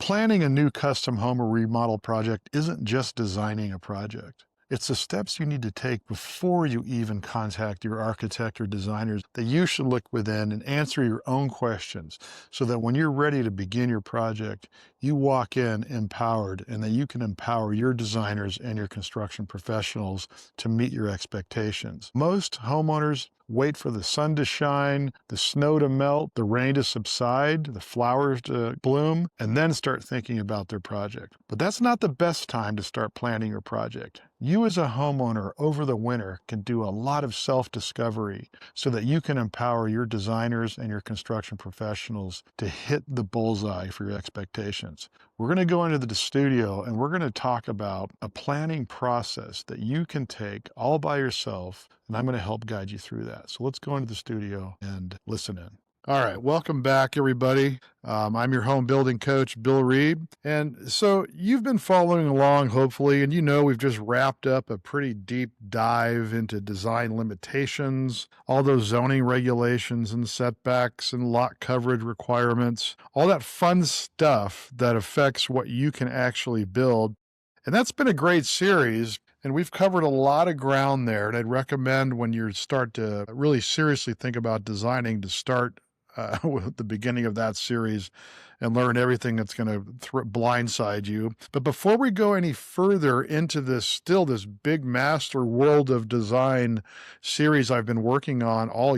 Planning a new custom home or remodel project isn't just designing a project. It's the steps you need to take before you even contact your architect or designers that you should look within and answer your own questions so that when you're ready to begin your project, you walk in empowered and that you can empower your designers and your construction professionals to meet your expectations. Most homeowners wait for the sun to shine, the snow to melt, the rain to subside, the flowers to bloom, and then start thinking about their project. But that's not the best time to start planning your project. You as a homeowner over the winter can do a lot of self-discovery so that you can empower your designers and your construction professionals to hit the bullseye for your expectations. We're going to go into the studio and we're going to talk about a planning process that you can take all by yourself, and I'm going to help guide you through that. So let's go into the studio and listen in. All right, welcome back, everybody. I'm your home building coach, Bill Reid. And so you've been following along, hopefully, and you know we've just wrapped up a pretty deep dive into design limitations, all those zoning regulations and setbacks and lot coverage requirements, all that fun stuff that affects what you can actually build. And that's been a great series. And we've covered a lot of ground there. And I'd recommend when you start to really seriously think about designing to start with the beginning of that series and learn everything that's going to blindside you. But before we go any further into this big master world of design series I've been working on all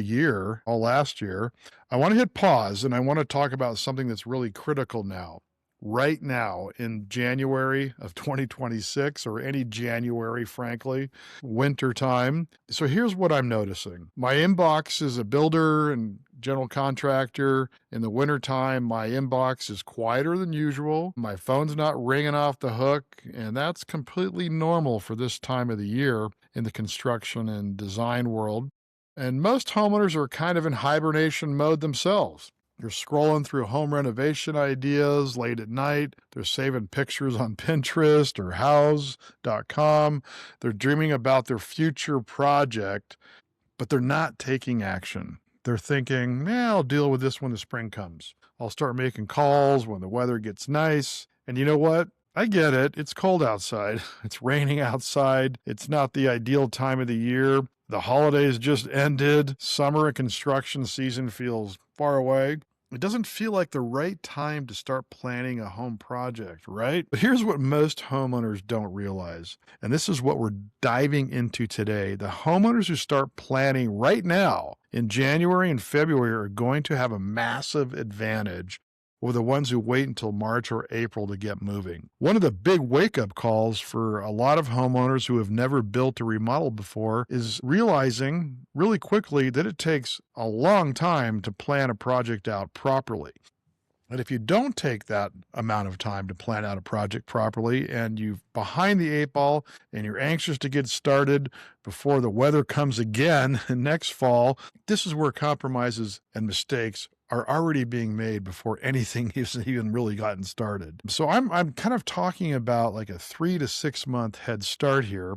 last year, I want to hit pause and I want to talk about something that's really critical now. Right now in January of 2026, or any January, frankly, winter time. So here's what I'm noticing. My inbox is a builder and general contractor. In the wintertime, my inbox is quieter than usual. My phone's not ringing off the hook, and that's completely normal for this time of the year in the construction and design world. And most homeowners are kind of in hibernation mode themselves. They're scrolling through home renovation ideas late at night. They're saving pictures on Pinterest or house.com. They're dreaming about their future project, but they're not taking action. They're thinking, I'll deal with this when the spring comes. I'll start making calls when the weather gets nice. And you know what? I get it. It's cold outside. It's raining outside. It's not the ideal time of the year. The holidays just ended. Summer and construction season feels far away. It doesn't feel like the right time to start planning a home project, right? But here's what most homeowners don't realize, and this is what we're diving into today. The homeowners who start planning right now in January and February are going to have a massive advantage over the ones who wait until March or April to get moving. One of the big wake-up calls for a lot of homeowners who have never built or remodeled before is realizing really quickly that it takes a long time to plan a project out properly. And if you don't take that amount of time to plan out a project properly and you're behind the eight ball and you're anxious to get started before the weather comes again next fall, this is where compromises and mistakes are already being made before anything has even really gotten started. So I'm kind of talking about like a 3 to 6 month head start here.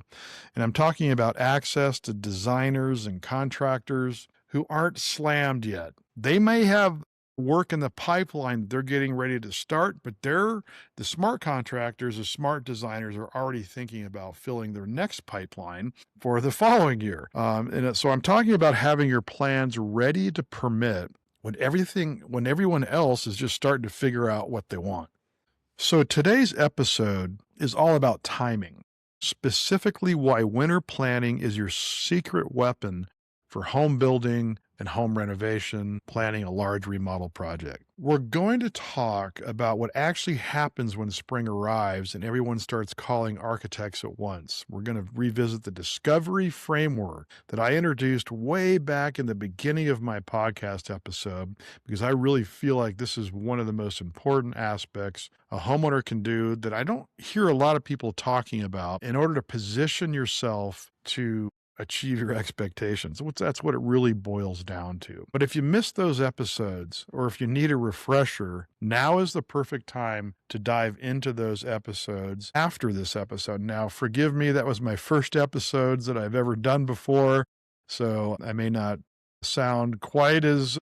And I'm talking about access to designers and contractors who aren't slammed yet. They may have work in the pipeline they're getting ready to start, but the smart contractors, the smart designers are already thinking about filling their next pipeline for the following year. And so I'm talking about having your plans ready to permit when everyone else is just starting to figure out what they want. So today's episode is all about timing, specifically why winter planning is your secret weapon for home building and home renovation, planning a large remodel project. We're going to talk about what actually happens when spring arrives and everyone starts calling architects at once. We're going to revisit the discovery framework that I introduced way back in the beginning of my podcast episode, because I really feel like this is one of the most important aspects a homeowner can do that I don't hear a lot of people talking about in order to position yourself to achieve your expectations. That's what it really boils down to. But if you missed those episodes, or if you need a refresher, now is the perfect time to dive into those episodes after this episode. Now, forgive me, that was my first episodes that I've ever done before, so I may not sound quite as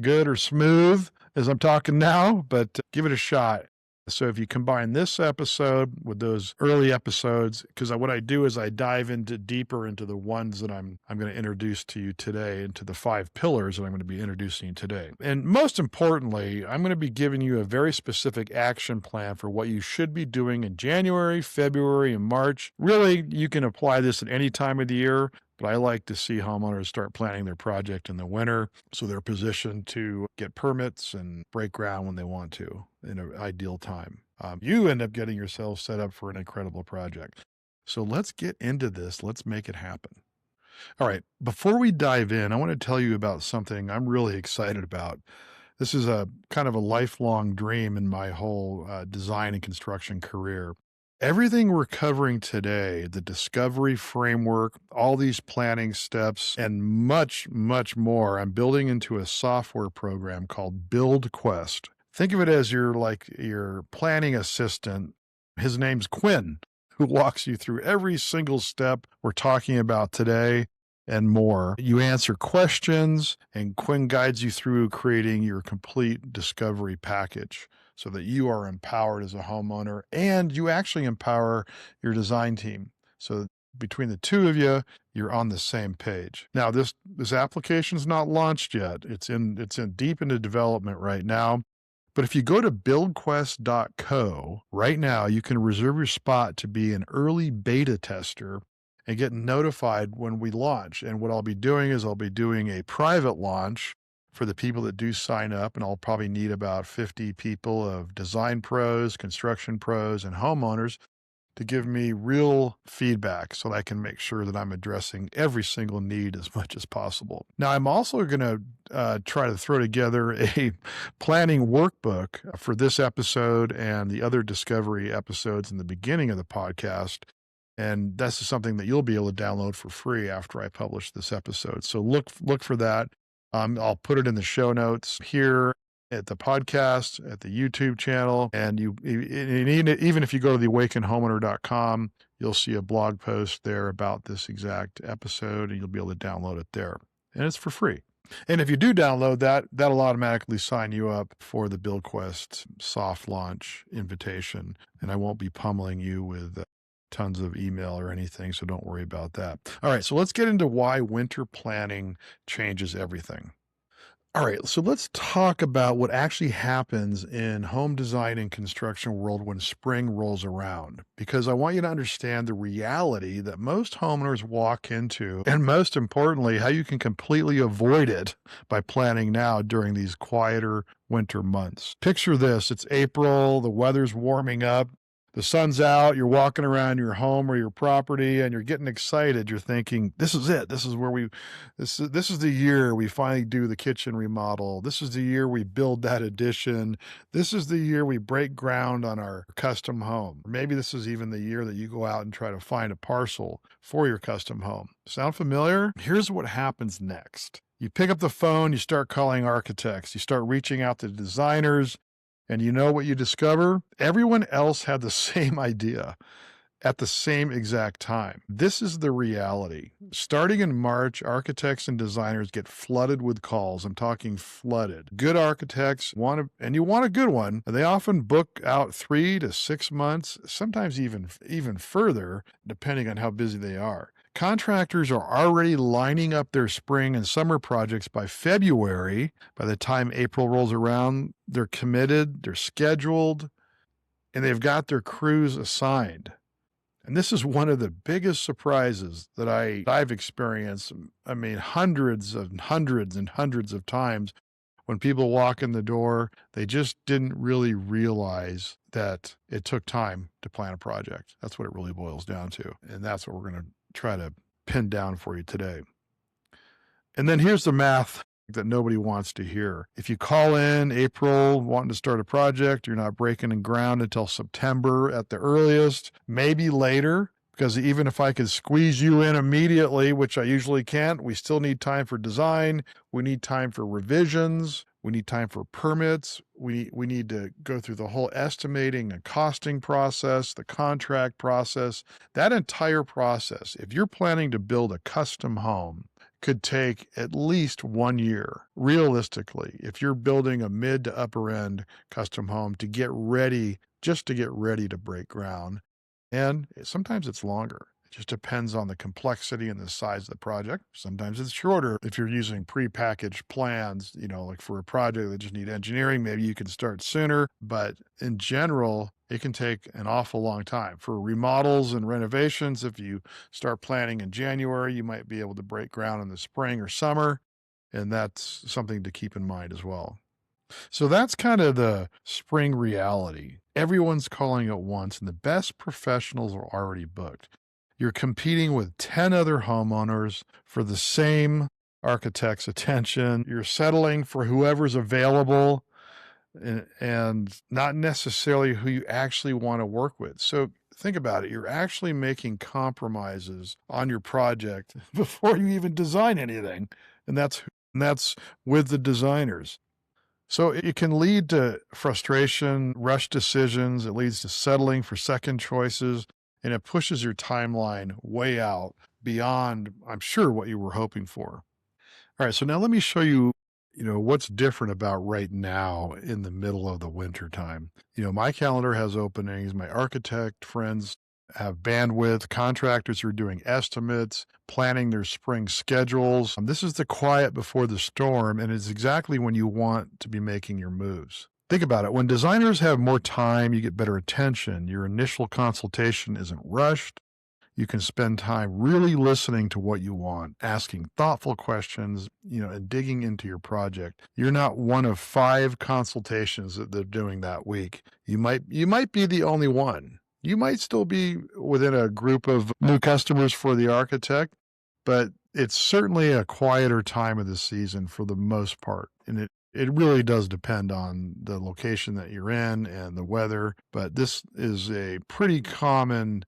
good or smooth as I'm talking now, but give it a shot. So if you combine this episode with those early episodes, because what I do is I dive into deeper into the ones that I'm going to introduce to you today, into the 5 pillars that I'm going to be introducing you today. And most importantly, I'm going to be giving you a very specific action plan for what you should be doing in January, February, and March. Really, you can apply this at any time of the year, but I like to see homeowners start planning their project in the winter so they're positioned to get permits and break ground when they want to in an ideal time. You end up getting yourself set up for an incredible project. So let's get into this. Let's make it happen. All right. Before we dive in, I want to tell you about something I'm really excited about. This is a kind of a lifelong dream in my whole design and construction career. Everything we're covering today, the discovery framework, all these planning steps, and much, much more, I'm building into a software program called BuildQuest. Think of it as your planning assistant. His name's Quinn, who walks you through every single step we're talking about today and more. You answer questions, and Quinn guides you through creating your complete discovery package, so that you are empowered as a homeowner and you actually empower your design team. So between the two of you, you're on the same page. Now, this application is not launched yet. It's in deep into development right now. But if you go to buildquest.co right now, you can reserve your spot to be an early beta tester and get notified when we launch. And what I'll be doing is I'll be doing a private launch for the people that do sign up, and I'll probably need about 50 people of design pros, construction pros, and homeowners to give me real feedback so that I can make sure that I'm addressing every single need as much as possible. Now, I'm also going to try to throw together a planning workbook for this episode and the other discovery episodes in the beginning of the podcast. And this is something that you'll be able to download for free after I publish this episode. So look for that. I'll put it in the show notes here at the podcast, at the YouTube channel. And even if you go to theawakenhomeowner.com, you'll see a blog post there about this exact episode, and you'll be able to download it there. And it's for free. And if you do download that, that'll automatically sign you up for the BuildQuest soft launch invitation. And I won't be pummeling you with tons of email or anything, so don't worry about that. All right, so let's get into why winter planning changes everything. All right, so let's talk about what actually happens in home design and construction world when spring rolls around, because I want you to understand the reality that most homeowners walk into, and most importantly, how you can completely avoid it by planning now during these quieter winter months. Picture this, it's April, the weather's warming up, the sun's out, you're walking around your home or your property and you're getting excited. You're thinking, this is it. This is where this is the year we finally do the kitchen remodel. This is the year we build that addition. This is the year we break ground on our custom home. Maybe this is even the year that you go out and try to find a parcel for your custom home. Sound familiar? Here's what happens next. You pick up the phone, you start calling architects, you start reaching out to designers. And you know what you discover? Everyone else had the same idea at the same exact time. This is the reality. Starting in March, architects and designers get flooded with calls. I'm talking flooded. Good architects and you want a good one. They often book out 3 to 6 months, sometimes even further, depending on how busy they are. Contractors are already lining up their spring and summer projects by February. By the time April rolls around, they're committed, they're scheduled, and they've got their crews assigned. And this is one of the biggest surprises that I've experienced. I mean, hundreds and hundreds of times when people walk in the door, they just didn't really realize that it took time to plan a project. That's what it really boils down to. And that's what we're going to try to pin down for you today. And then here's the math that nobody wants to hear. If you call in April wanting to start a project, you're not breaking in ground until September at the earliest, maybe later, because even if I could squeeze you in immediately, which I usually can't, we still need time for design. We need time for revisions. We need time for permits. We need to go through the whole estimating and costing process, the contract process, that entire process. If you're planning to build a custom home, could take at least 1 year, realistically, if you're building a mid to upper end custom home to get ready just to get ready to break ground. And sometimes it's longer. It just depends on the complexity and the size of the project. Sometimes it's shorter. If you're using prepackaged plans, like for a project that just need engineering, maybe you can start sooner. But in general, it can take an awful long time. For remodels and renovations, if you start planning in January, you might be able to break ground in the spring or summer. And that's something to keep in mind as well. So that's kind of the spring reality. Everyone's calling at once, and the best professionals are already booked. You're competing with 10 other homeowners for the same architect's attention. You're settling for whoever's available and not necessarily who you actually want to work with. So think about it. You're actually making compromises on your project before you even design anything. And that's with the designers. So it can lead to frustration, rushed decisions. It leads to settling for second choices, and it pushes your timeline way out beyond, I'm sure, what you were hoping for. All right, so now let me show you, what's different about right now in the middle of the winter time. My calendar has openings. My architect friends have bandwidth. Contractors are doing estimates, planning their spring schedules. This is the quiet before the storm, and it's exactly when you want to be making your moves. Think about it. When designers have more time, you get better attention. Your initial consultation isn't rushed. You can spend time really listening to what you want, asking thoughtful questions, and digging into your project. You're not one of 5 consultations that they're doing that week. You might be the only one. You might still be within a group of new customers for the architect, but it's certainly a quieter time of the season for the most part. And it really does depend on the location that you're in and the weather. But this is a pretty common,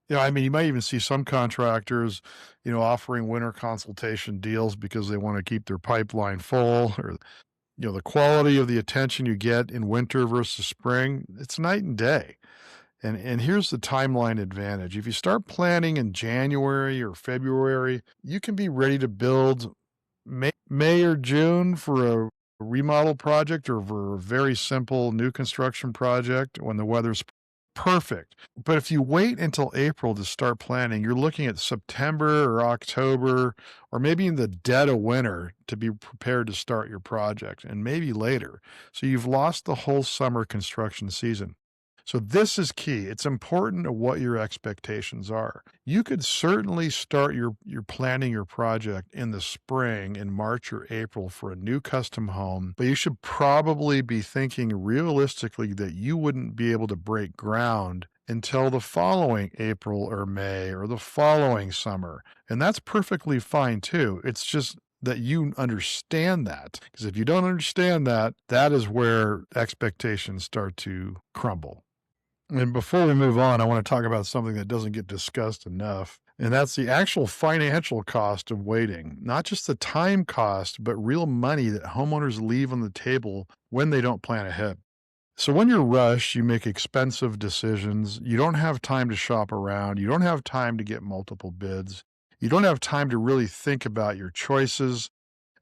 you might even see some contractors, offering winter consultation deals because they want to keep their pipeline full, or, the quality of the attention you get in winter versus spring, it's night and day. And here's the timeline advantage. If you start planning in January or February, you can be ready to build May or June for a remodel project or for a very simple new construction project when the weather's perfect. But if you wait until April to start planning, you're looking at September or October, or maybe in the dead of winter to be prepared to start your project, and maybe later. So you've lost the whole summer construction season. So this is key. It's important what your expectations are. You could certainly start your planning your project in the spring, in March or April, for a new custom home, but you should probably be thinking realistically that you wouldn't be able to break ground until the following April or May or the following summer. And that's perfectly fine too. It's just that you understand that, because if you don't understand that, that is where expectations start to crumble. And before we move on, I want to talk about something that doesn't get discussed enough, and that's the actual financial cost of waiting. Not just the time cost, but real money that homeowners leave on the table when they don't plan ahead. So when you're rushed, you make expensive decisions. You don't have time to shop around. You don't have time to get multiple bids. You don't have time to really think about your choices,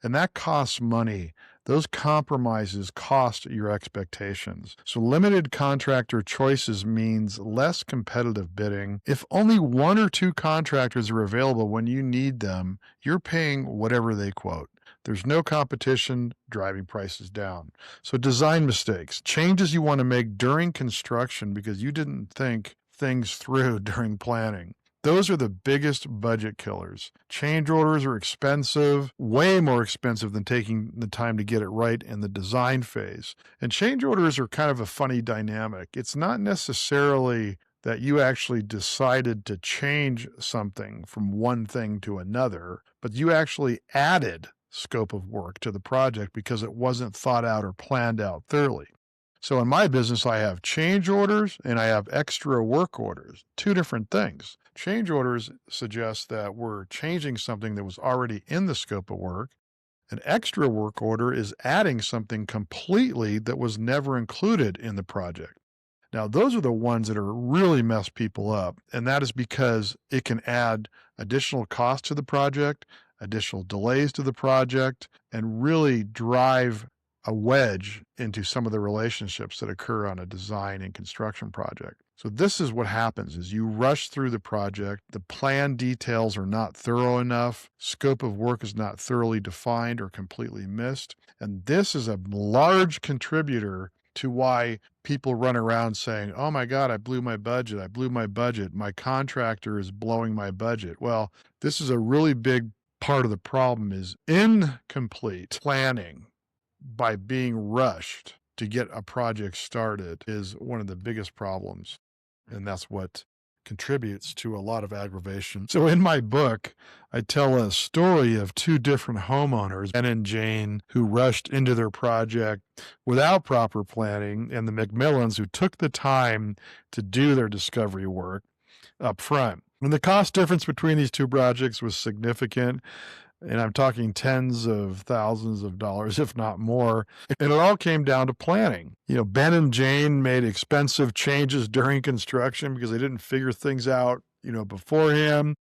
and that costs money. Those compromises cost your expectations. So limited contractor choices means less competitive bidding. If only 1 or 2 contractors are available when you need them, you're paying whatever they quote. There's no competition driving prices down. So design mistakes, changes you want to make during construction because you didn't think things through during planning. Those are the biggest budget killers. Change orders are expensive, way more expensive than taking the time to get it right in the design phase. And change orders are kind of a funny dynamic. It's not necessarily that you actually decided to change something from one thing to another, but you actually added scope of work to the project because it wasn't thought out or planned out thoroughly. So in my business, I have change orders and I have extra work orders, 2 different things. Change orders suggest that we're changing something that was already in the scope of work. An extra work order is adding something completely that was never included in the project. Now, those are the ones that are really mess people up, and that is because it can add additional cost to the project, additional delays to the project, and really drive a wedge into some of the relationships that occur on a design and construction project. So this is what happens is you rush through the project, the plan details are not thorough enough, scope of work is not thoroughly defined or completely missed, and this is a large contributor to why people run around saying, "Oh my God, I blew my budget. I blew my budget. My contractor is blowing my budget." Well, this is a really big part of the problem is incomplete planning by being rushed to get a project started is one of the biggest problems. And that's what contributes to a lot of aggravation. So in my book, I tell a story of two different homeowners, Ben and Jane, who rushed into their project without proper planning, and the McMillans, who took the time to do their discovery work up front. And the cost difference between these two projects was significant. And I'm talking tens of thousands of dollars, if not more. And it all came down to planning. Ben and Jane made expensive changes during construction because they didn't figure things out, beforehand.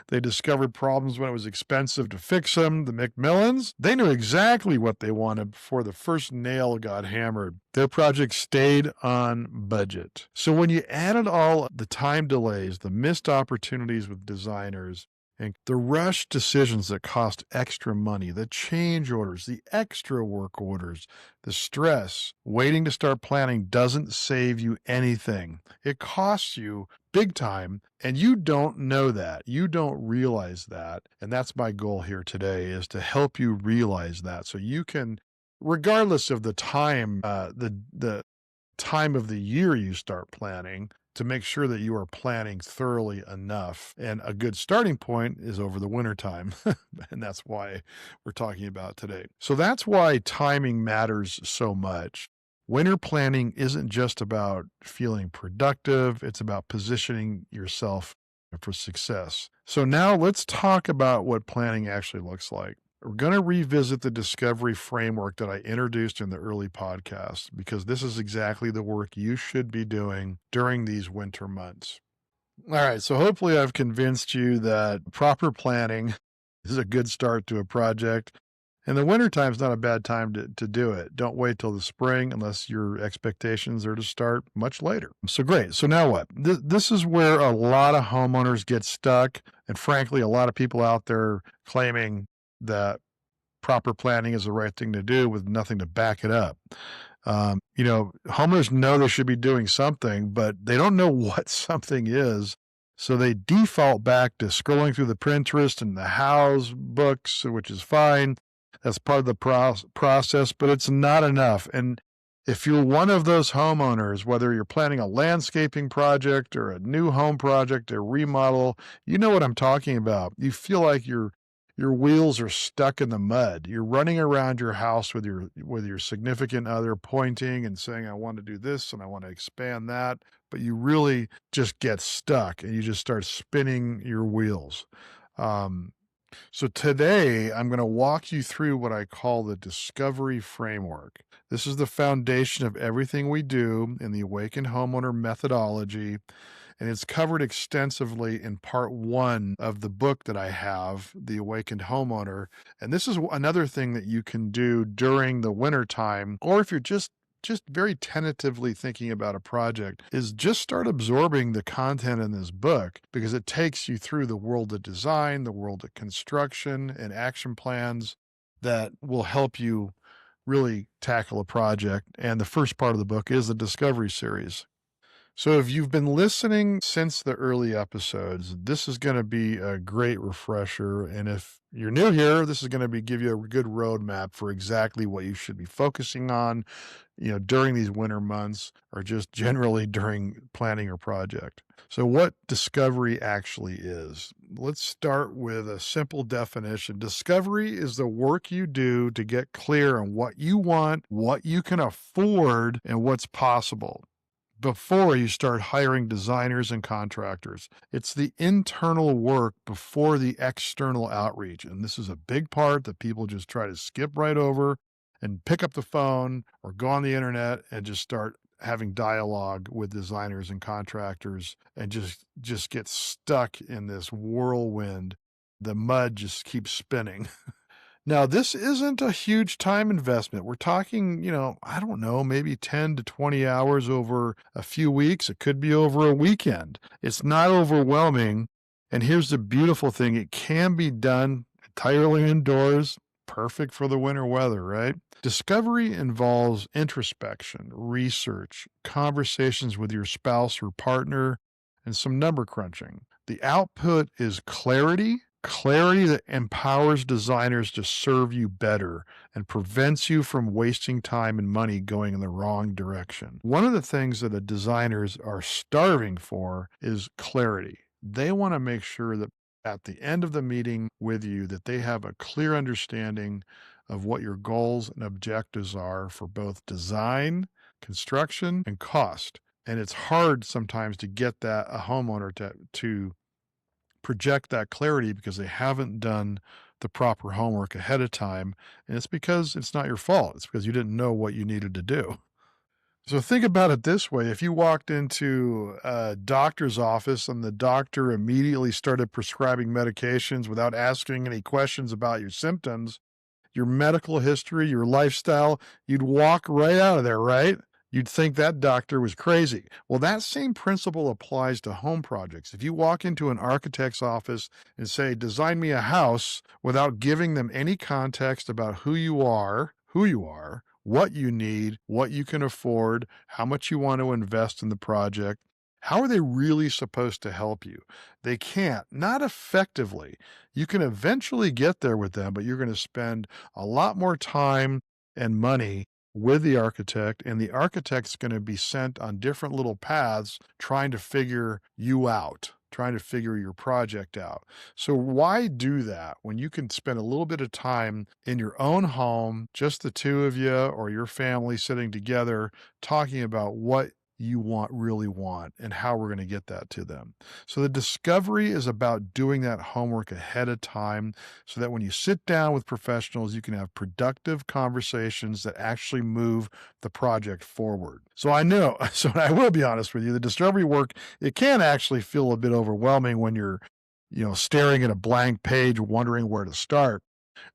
They discovered problems when it was expensive to fix them. The McMillans, they knew exactly what they wanted before the first nail got hammered. Their project stayed on budget. So when you added all the time delays, the missed opportunities with designers, and the rush decisions that cost extra money, the change orders, the extra work orders, the stress, waiting to start planning doesn't save you anything. It costs you big time, and you don't know that. You don't realize that. And that's my goal here today, is to help you realize that so you can, regardless of the time, the time of the year you start planning, to make sure that you are planning thoroughly enough. And a good starting point is over the winter time. And that's why we're talking about today. So that's why timing matters so much. Winter planning isn't just about feeling productive. It's about positioning yourself for success. So now let's talk about what planning actually looks like. We're going to revisit the discovery framework that I introduced in the early podcast, because this is exactly the work you should be doing during these winter months. All right, so hopefully I've convinced you that proper planning is a good start to a project. And the wintertime is not a bad time to do it. Don't wait till the spring unless your expectations are to start much later. So great. So now what? This is where a lot of homeowners get stuck. And frankly, a lot of people out there claiming that proper planning is the right thing to do with nothing to back it up. Homeowners know they should be doing something, but they don't know what something is. So they default back to scrolling through the Pinterest and the house books, which is fine. That's part of the process, but it's not enough. And if you're one of those homeowners, whether you're planning a landscaping project or a new home project, a remodel, you know what I'm talking about. You feel like your wheels are stuck in the mud. You're running around your house with your significant other, pointing and saying, "I want to do this and I want to expand that," but you really just get stuck and you just start spinning your wheels. So today I'm going to walk you through what I call the discovery framework. This is the foundation of everything we do in the Awakened Homeowner methodology. And it's covered extensively in part 1 of the book that I have, The Awakened Homeowner. And this is another thing that you can do during the winter time, or if you're just very tentatively thinking about a project, is just start absorbing the content in this book, because it takes you through the world of design, the world of construction, and action plans that will help you really tackle a project. And the first part of the book is the Discovery series. So if you've been listening since the early episodes, this is going to be a great refresher. And if you're new here, this is going to give you a good roadmap for exactly what you should be focusing on, during these winter months, or just generally during planning your project. So what discovery actually is. Let's start with a simple definition. Discovery is the work you do to get clear on what you want, what you can afford, and what's possible before you start hiring designers and contractors. It's the internal work before the external outreach. And this is a big part that people just try to skip right over and pick up the phone or go on the internet and just start having dialogue with designers and contractors and just get stuck in this whirlwind. The mud just keeps spinning. Now, this isn't a huge time investment. We're talking, I don't know, maybe 10 to 20 hours over a few weeks. It could be over a weekend. It's not overwhelming. And here's the beautiful thing, it can be done entirely indoors, perfect for the winter weather, right? Discovery involves introspection, research, conversations with your spouse or partner, and some number crunching. The output is clarity that empowers designers to serve you better and prevents you from wasting time and money going in the wrong direction. One of the things that the designers are starving for is clarity. They want to make sure that at the end of the meeting with you that they have a clear understanding of what your goals and objectives are for both design, construction, and cost. And it's hard sometimes to get a homeowner to project that clarity because they haven't done the proper homework ahead of time. And it's because it's not your fault. It's because you didn't know what you needed to do. So think about it this way. If you walked into a doctor's office and the doctor immediately started prescribing medications without asking any questions about your symptoms, your medical history, your lifestyle, you'd walk right out of there, right? You'd think that doctor was crazy. Well, that same principle applies to home projects. If you walk into an architect's office and say, design me a house without giving them any context about who you are, what you need, what you can afford, how much you want to invest in the project, how are they really supposed to help you? They can't, not effectively. You can eventually get there with them, but you're going to spend a lot more time and money with the architect, and the architect's going to be sent on different little paths trying to figure you out, trying to figure your project out. So why do that when you can spend a little bit of time in your own home, just the two of you or your family sitting together, talking about what you really want and how we're going to get that to them. So the discovery is about doing that homework ahead of time so that when you sit down with professionals, you can have productive conversations that actually move the project forward. So I will be honest with you, the discovery work, it can actually feel a bit overwhelming when you're, staring at a blank page, wondering where to start.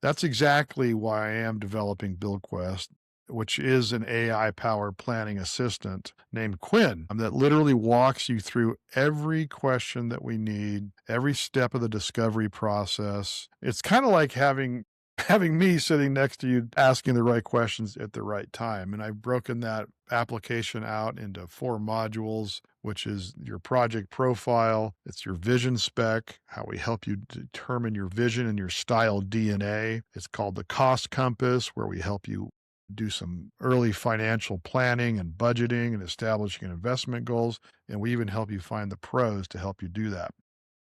That's exactly why I am developing BuildQuest, which is an AI-powered planning assistant named Quinn that literally walks you through every question that we need, every step of the discovery process. It's kind of like having me sitting next to you asking the right questions at the right time. And I've broken that application out into 4 modules, which is your project profile, it's your vision spec, how we help you determine your vision and your style DNA. It's called the cost compass, where we help you do some early financial planning and budgeting and establishing investment goals. And we even help you find the pros to help you do that.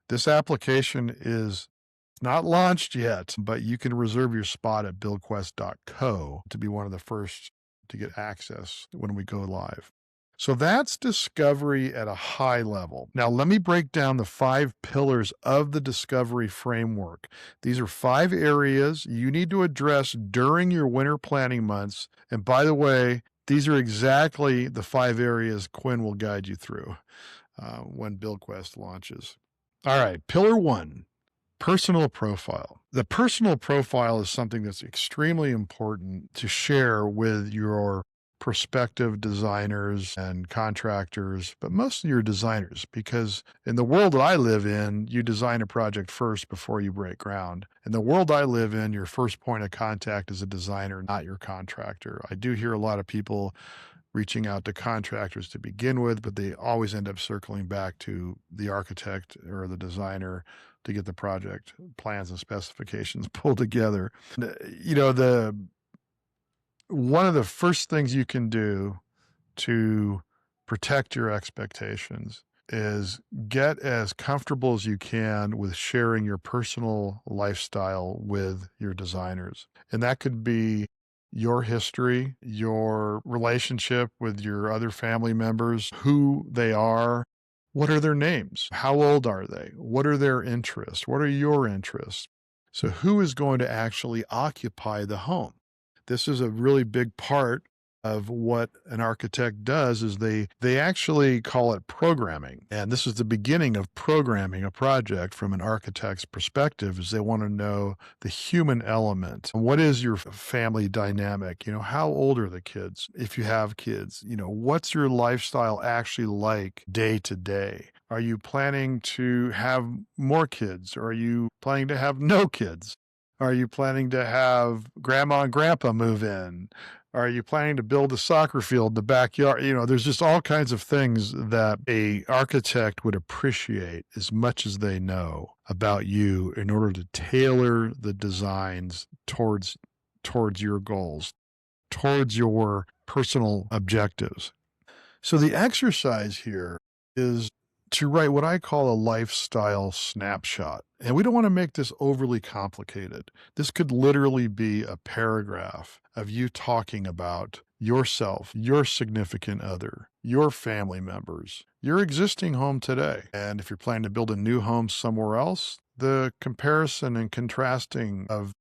This application is not launched yet, but you can reserve your spot at buildquest.co to be one of the first to get access when we go live. So that's discovery at a high level. Now, let me break down the 5 pillars of the discovery framework. These are 5 areas you need to address during your winter planning months. And by the way, these are exactly the 5 areas Quinn will guide you through when BuildQuest launches. All right, pillar 1. Personal profile. The personal profile is something that's extremely important to share with your prospective designers and contractors, but mostly your designers, because in the world that I live in, you design a project first before you break ground. In the world I live in, your first point of contact is a designer, not your contractor. I do hear a lot of people reaching out to contractors to begin with, but they always end up circling back to the architect or the designer to get the project plans and specifications pulled together. One of the first things you can do to protect your expectations is get as comfortable as you can with sharing your personal lifestyle with your designers. And that could be your history, your relationship with your other family members, who they are, what are their names, how old are they, what are their interests, what are your interests. So who is going to actually occupy the home? This is a really big part of what an architect does is they actually call it programming. And this is the beginning of programming a project from an architect's perspective, is they want to know the human element. What is your family dynamic? How old are the kids? If you have kids, what's your lifestyle actually like day to day? Are you planning to have more kids? Or are you planning to have no kids? Are you planning to have grandma and grandpa move in? Are you planning to build a soccer field in the backyard? There's just all kinds of things that a architect would appreciate as much as they know about you in order to tailor the designs towards your goals, towards your personal objectives. So the exercise here is to write what I call a lifestyle snapshot. And we don't want to make this overly complicated. This could literally be a paragraph of you talking about yourself, your significant other, your family members, your existing home today. And if you're planning to build a new home somewhere else, the comparison and contrasting of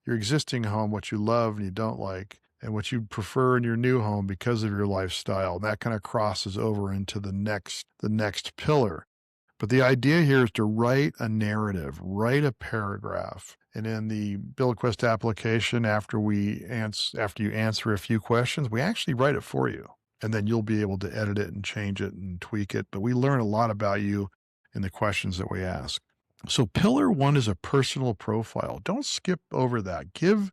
your existing home, what you love and you don't like, and what you prefer in your new home because of your lifestyle. That kind of crosses over into the next pillar. But the idea here is to write a narrative, write a paragraph. And in the BuildQuest application, after you answer a few questions, we actually write it for you. And then you'll be able to edit it and change it and tweak it. But we learn a lot about you in the questions that we ask. So pillar 1 is a personal profile. Don't skip over that. Give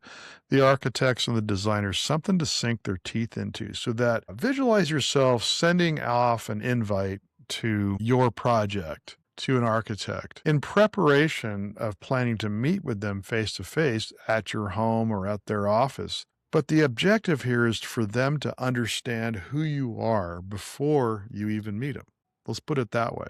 the architects and the designers something to sink their teeth into, so that visualize yourself sending off an invite to your project to an architect in preparation of planning to meet with them face to face at your home or at their office. But the objective here is for them to understand who you are before you even meet them. Let's put it that way,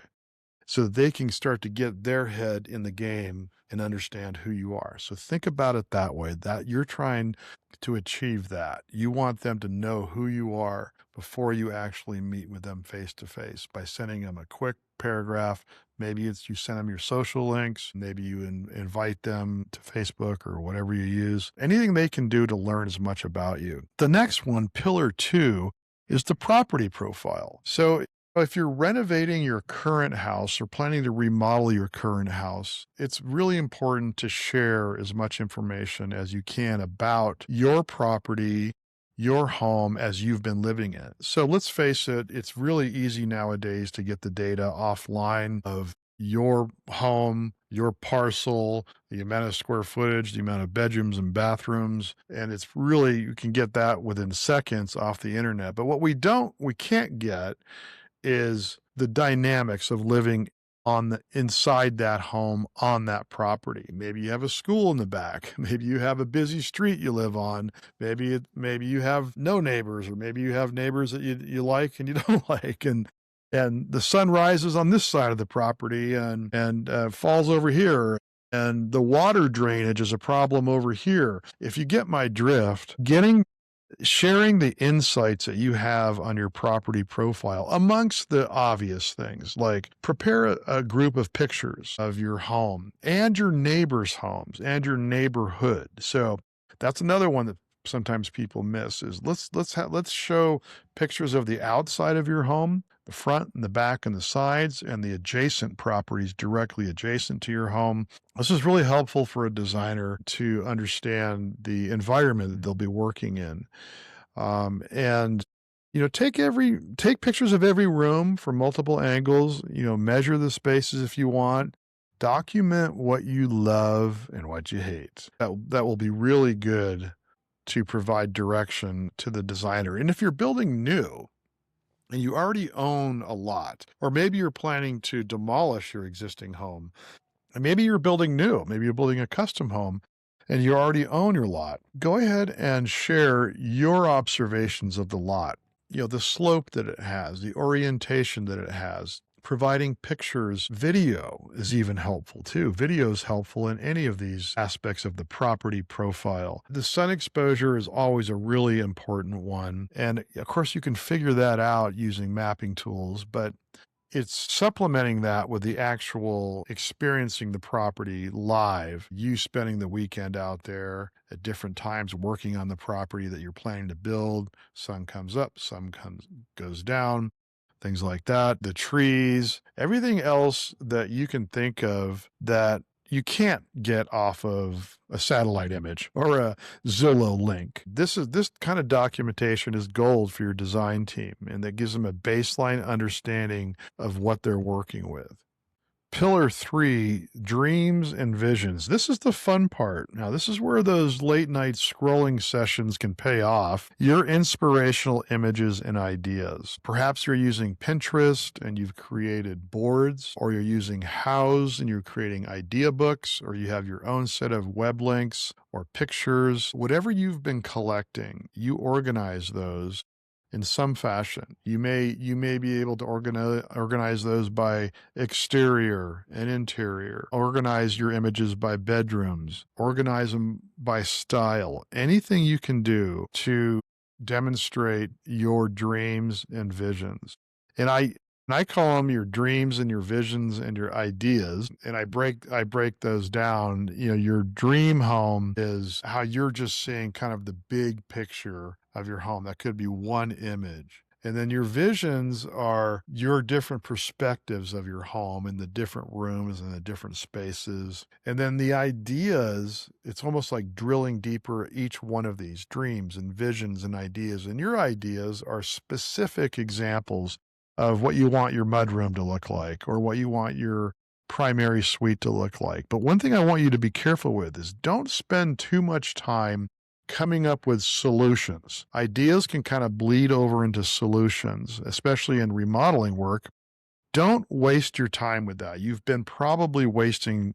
so that they can start to get their head in the game and understand who you are. So think about it that way, that you're trying to achieve that. You want them to know who you are before you actually meet with them face to face by sending them a quick paragraph. Maybe it's you send them your social links. Maybe you invite them to Facebook or whatever you use. Anything they can do to learn as much about you. The next one, pillar 2, is the property profile. So if you're renovating your current house or planning to remodel your current house, it's really important to share as much information as you can about your property, your home as you've been living in. So let's face it, it's really easy nowadays to get the data offline of your home, your parcel, the amount of square footage, the amount of bedrooms and bathrooms. And it's really, you can get that within seconds off the internet. But what we can't get is the dynamics of living inside that home on that property. Maybe you have a school in the back. Maybe you have a busy street you live on. Maybe you have no neighbors, or maybe you have neighbors that you like and you don't like. And the sun rises on this side of the property and falls over here. And the water drainage is a problem over here. If you get my drift, sharing the insights that you have on your property profile, amongst the obvious things, like prepare a group of pictures of your home and your neighbors' homes and your neighborhood. So that's another one that sometimes people miss, is let's show pictures of the outside of your home, the front and the back and the sides, and the adjacent properties directly adjacent to your home. This is really helpful for a designer to understand the environment that they'll be working in. And take pictures of every room from multiple angles, measure the spaces if you want, document what you love and what you hate. That will be really good to provide direction to the designer. And if you're building new and you already own a lot, or maybe you're planning to demolish your existing home, and maybe you're building new, maybe you're building a custom home and you already own your lot, go ahead and share your observations of the lot. The slope that it has, the orientation that it has. Providing pictures, video is even helpful too. Video is helpful in any of these aspects of the property profile. The sun exposure is always a really important one. And of course, you can figure that out using mapping tools, but It's supplementing that with the actual experiencing the property live, you spending the weekend out there at different times working on the property that you're planning to build. Sun comes up, goes down, things like that. The trees, everything else that you can think of that you can't get off of a satellite image or a Zillow link. This kind of documentation is gold for your design team, and that gives them a baseline understanding of what they're working with. Pillar 3, dreams and visions. This is the fun part. Now, this is where those late night scrolling sessions can pay off. Your inspirational images and ideas. Perhaps you're using Pinterest and you've created boards, or you're using Houzz and you're creating idea books, or you have your own set of web links or pictures. Whatever you've been collecting, you organize those in some fashion. You may be able to organize those by exterior and interior, organize your images by bedrooms, organize them by style, anything you can do to demonstrate your dreams and visions. And I call them your dreams and your visions and your ideas. And I break those down. Your dream home is how you're just seeing kind of the big picture of your home. That could be one image. And then your visions are your different perspectives of your home and the different rooms and the different spaces. And then the ideas, it's almost like drilling deeper each one of these dreams and visions and ideas. And your ideas are specific examples of what you want your mudroom to look like, or what you want your primary suite to look like. But one thing I want you to be careful with is don't spend too much time coming up with solutions. Ideas can kind of bleed over into solutions, especially in remodeling work. Don't waste your time with that. You've been probably wasting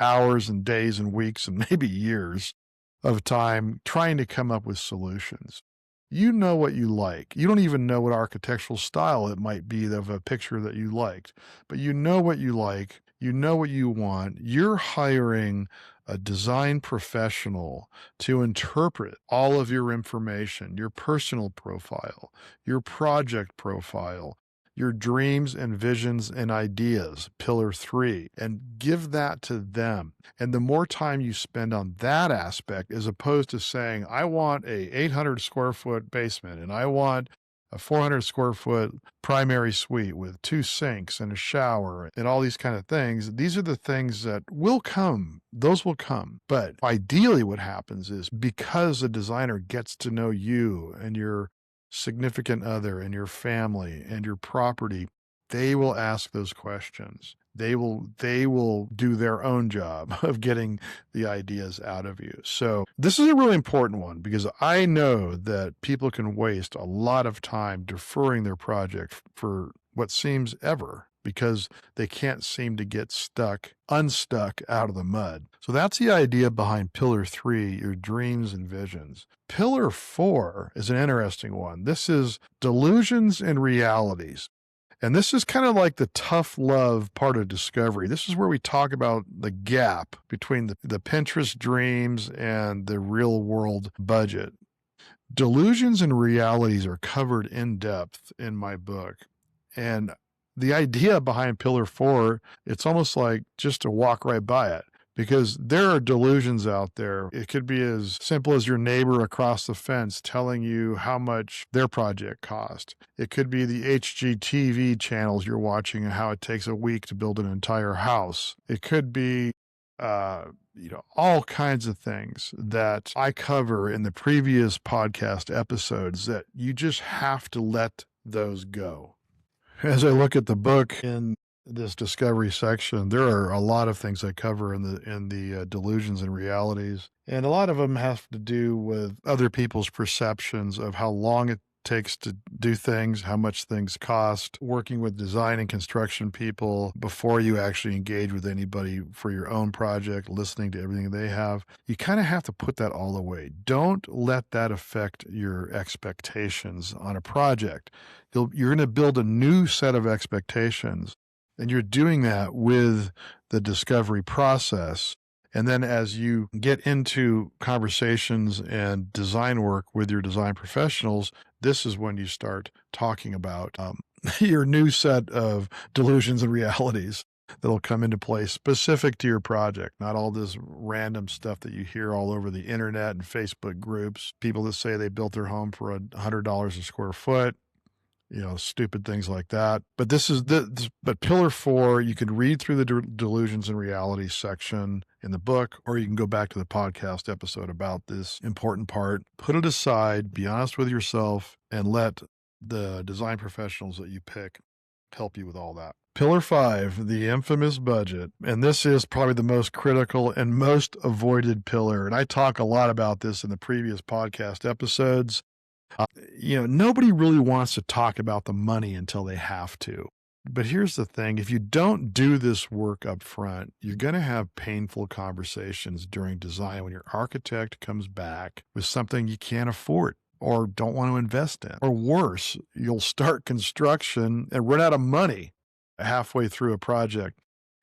hours and days and weeks and maybe years of time trying to come up with solutions. You know what you like. You don't even know what architectural style it might be of a picture that you liked, but you know what you like. You know what you want. You're hiring a design professional to interpret all of your information, your personal profile, your project profile, your dreams and visions and ideas, pillar 3, and give that to them. And the more time you spend on that aspect, as opposed to saying, I want a 800 square foot basement and I want a 400 square foot primary suite with 2 sinks and a shower and all these kind of things. These are the things that will come. Those will come. But ideally what happens is, because the designer gets to know you and your significant other and your family and your property, they will ask those questions. They will do their own job of getting the ideas out of you. So this is a really important one, because I know that people can waste a lot of time deferring their project for what seems ever, because they can't seem to get unstuck out of the mud. So that's the idea behind pillar 3, your dreams and visions. Pillar 4 is an interesting one. This is delusions and realities. And this is kind of like the tough love part of discovery. This is where we talk about the gap between the Pinterest dreams and the real world budget. Delusions and realities are covered in depth in my book. And the idea behind pillar 4, it's almost like just to walk right by it, because there are delusions out there. It could be as simple as your neighbor across the fence telling you how much their project cost. It could be the HGTV channels you're watching and how it takes a week to build an entire house. It could be all kinds of things that I cover in the previous podcast episodes that you just have to let those go. As I look at the book in this discovery section, there are a lot of things I cover in the delusions and realities, and a lot of them have to do with other people's perceptions of how long it takes to do things, how much things cost, working with design and construction people before you actually engage with anybody for your own project, listening to everything they have. You kind of have to put that all away. Don't let that affect your expectations on a project. You're going to build a new set of expectations, and you're doing that with the discovery process. And then as you get into conversations and design work with your design professionals, this is when you start talking about your new set of delusions and realities that'll come into play specific to your project, not all this random stuff that you hear all over the internet and Facebook groups. People that say they built their home for $100 a square foot, stupid things like that. But but pillar 4, you can read through the delusions and realities section in the book, or you can go back to the podcast episode about this important part. Put it aside, be honest with yourself, and let the design professionals that you pick help you with all that. Pillar 5, the infamous budget. And this is probably the most critical and most avoided pillar. And I talk a lot about this in the previous podcast episodes. Nobody really wants to talk about the money until they have to. But here's the thing. If you don't do this work up front, you're going to have painful conversations during design when your architect comes back with something you can't afford or don't want to invest in. Or worse, you'll start construction and run out of money halfway through a project.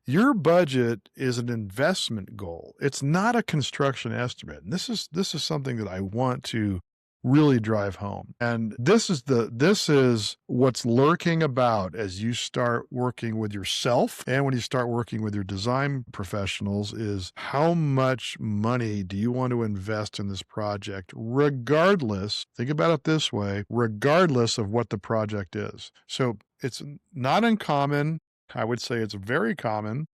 Your budget is an investment goal. It's not a construction estimate. And this is something that I want to really drive home. And this is what's lurking about as you start working with yourself and when you start working with your design professionals is how much money do you want to invest in this project, regardless, think about it this way, regardless of what the project is. So it's not uncommon, I would say it's very common,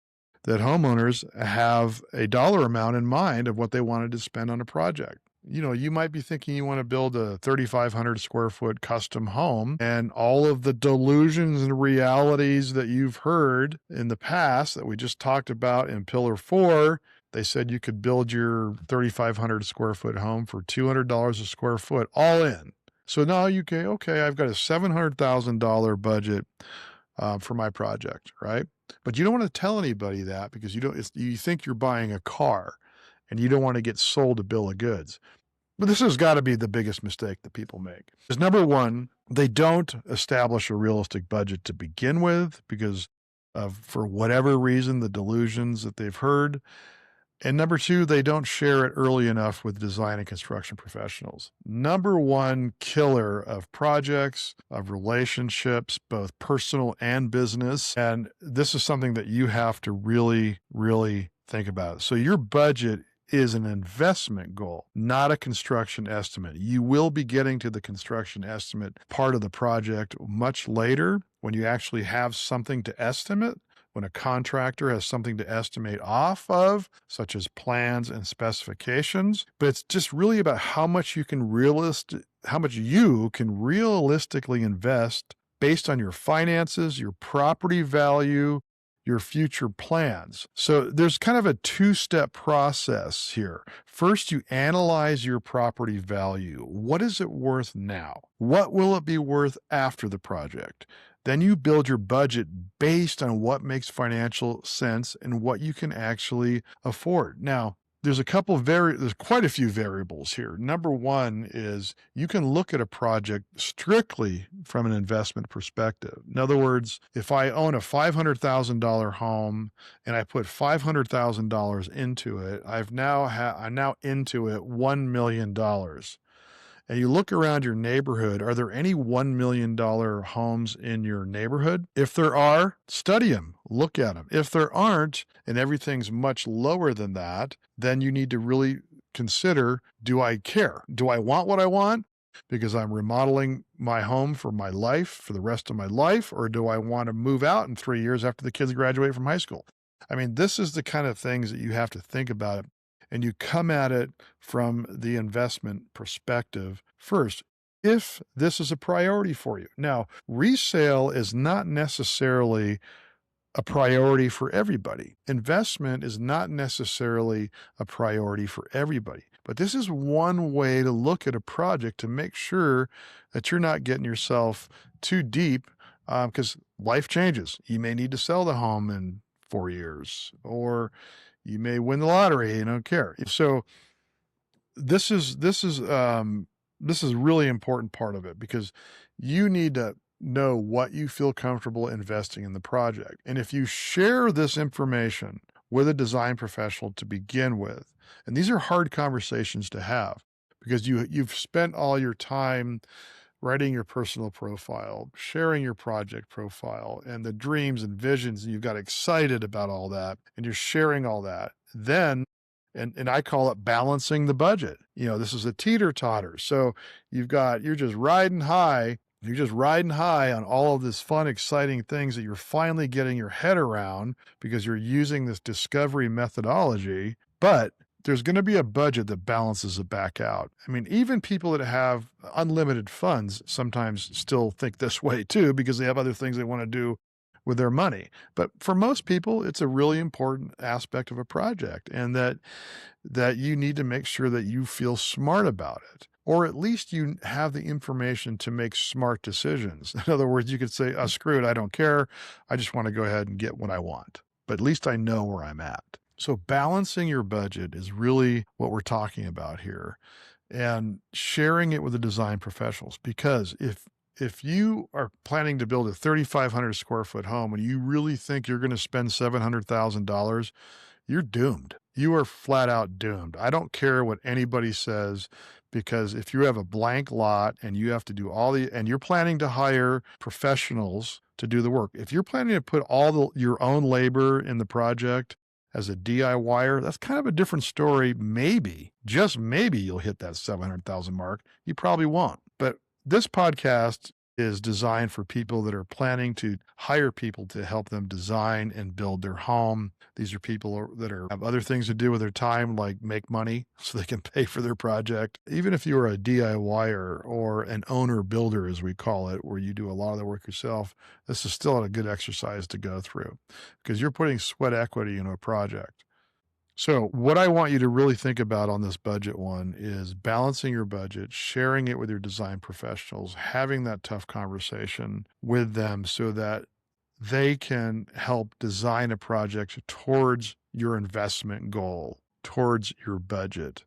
that homeowners have a dollar amount in mind of what they wanted to spend on a project. You might be thinking you want to build a 3,500 square foot custom home, and all of the delusions and realities that you've heard in the past that we just talked about in pillar 4, they said you could build your 3,500 square foot home for $200 a square foot, all in. So now you can, okay, I've got a $700,000 budget for my project, right? But you don't want to tell anybody that because you think you're buying a car and you don't want to get sold a bill of goods. But this has got to be the biggest mistake that people make. Because number 1, they don't establish a realistic budget to begin with because of, for whatever reason, the delusions that they've heard. And number 2, they don't share it early enough with design and construction professionals. Number 1 killer of projects, of relationships, both personal and business. And this is something that you have to really, really think about. So your budget is an investment goal, not a construction estimate. You will be getting to the construction estimate part of the project much later when you actually have something to estimate, when a contractor has something to estimate off of, such as plans and specifications. But it's just really about how much you can realistically invest based on your finances, your property value, your future plans. So there's kind of a 2-step process here. First, you analyze your property value. What is it worth now? What will it be worth after the project? Then you build your budget based on what makes financial sense and what you can actually afford. Now, there's quite a few variables here. Number 1 is you can look at a project strictly from an investment perspective. In other words, if I own a $500,000 home and I put $500,000 into it, I'm now into it $1 million. And you look around your neighborhood, are there any $1 million homes in your neighborhood? If there are, study them, look at them. If there aren't, and everything's much lower than that, then you need to really consider, do I care? Do I want what I want because I'm remodeling my home for my life, for the rest of my life, or do I want to move out in 3 years after the kids graduate from high school? I mean, this is the kind of things that you have to think about. And you come at it from the investment perspective first, if this is a priority for you. Now, resale is not necessarily a priority for everybody. Investment is not necessarily a priority for everybody. But this is one way to look at a project to make sure that you're not getting yourself too deep because life changes. You may need to sell the home in 4 years, or you may win the lottery, you don't care. So this is a really important part of it because you need to know what you feel comfortable investing in the project. And if you share this information with a design professional to begin with, and these are hard conversations to have because you've spent all your time writing your personal profile, sharing your project profile and the dreams and visions, and you got excited about all that and you're sharing all that. Then and I call it balancing the budget. This is a teeter-totter. So you're just riding high on all of this fun, exciting things that you're finally getting your head around because you're using this discovery methodology, but there's going to be a budget that balances it back out. I mean, even people that have unlimited funds sometimes still think this way too, because they have other things they want to do with their money. But for most people, it's a really important aspect of a project, and that you need to make sure that you feel smart about it, or at least you have the information to make smart decisions. In other words, you could say, oh, screw it, I don't care. I just want to go ahead and get what I want. But at least I know where I'm at. So balancing your budget is really what we're talking about here, and sharing it with the design professionals. Because if you are planning to build a 3,500 square foot home and you really think you're going to spend $700,000, you're doomed. You are flat out doomed. I don't care what anybody says, because if you have a blank lot and you have to do and you're planning to hire professionals to do the work, if you're planning to put your own labor in the project as a DIYer, that's kind of a different story. Maybe, just maybe you'll hit that 700,000 mark. You probably won't. But this podcast is designed for people that are planning to hire people to help them design and build their home. These are people that have other things to do with their time, like make money so they can pay for their project. Even if you are a DIYer or an owner builder, as we call it, where you do a lot of the work yourself, this is still a good exercise to go through because you're putting sweat equity into a project. So what I want you to really think about on this budget one is balancing your budget, sharing it with your design professionals, having that tough conversation with them so that they can help design a project towards your investment goal, towards your budget.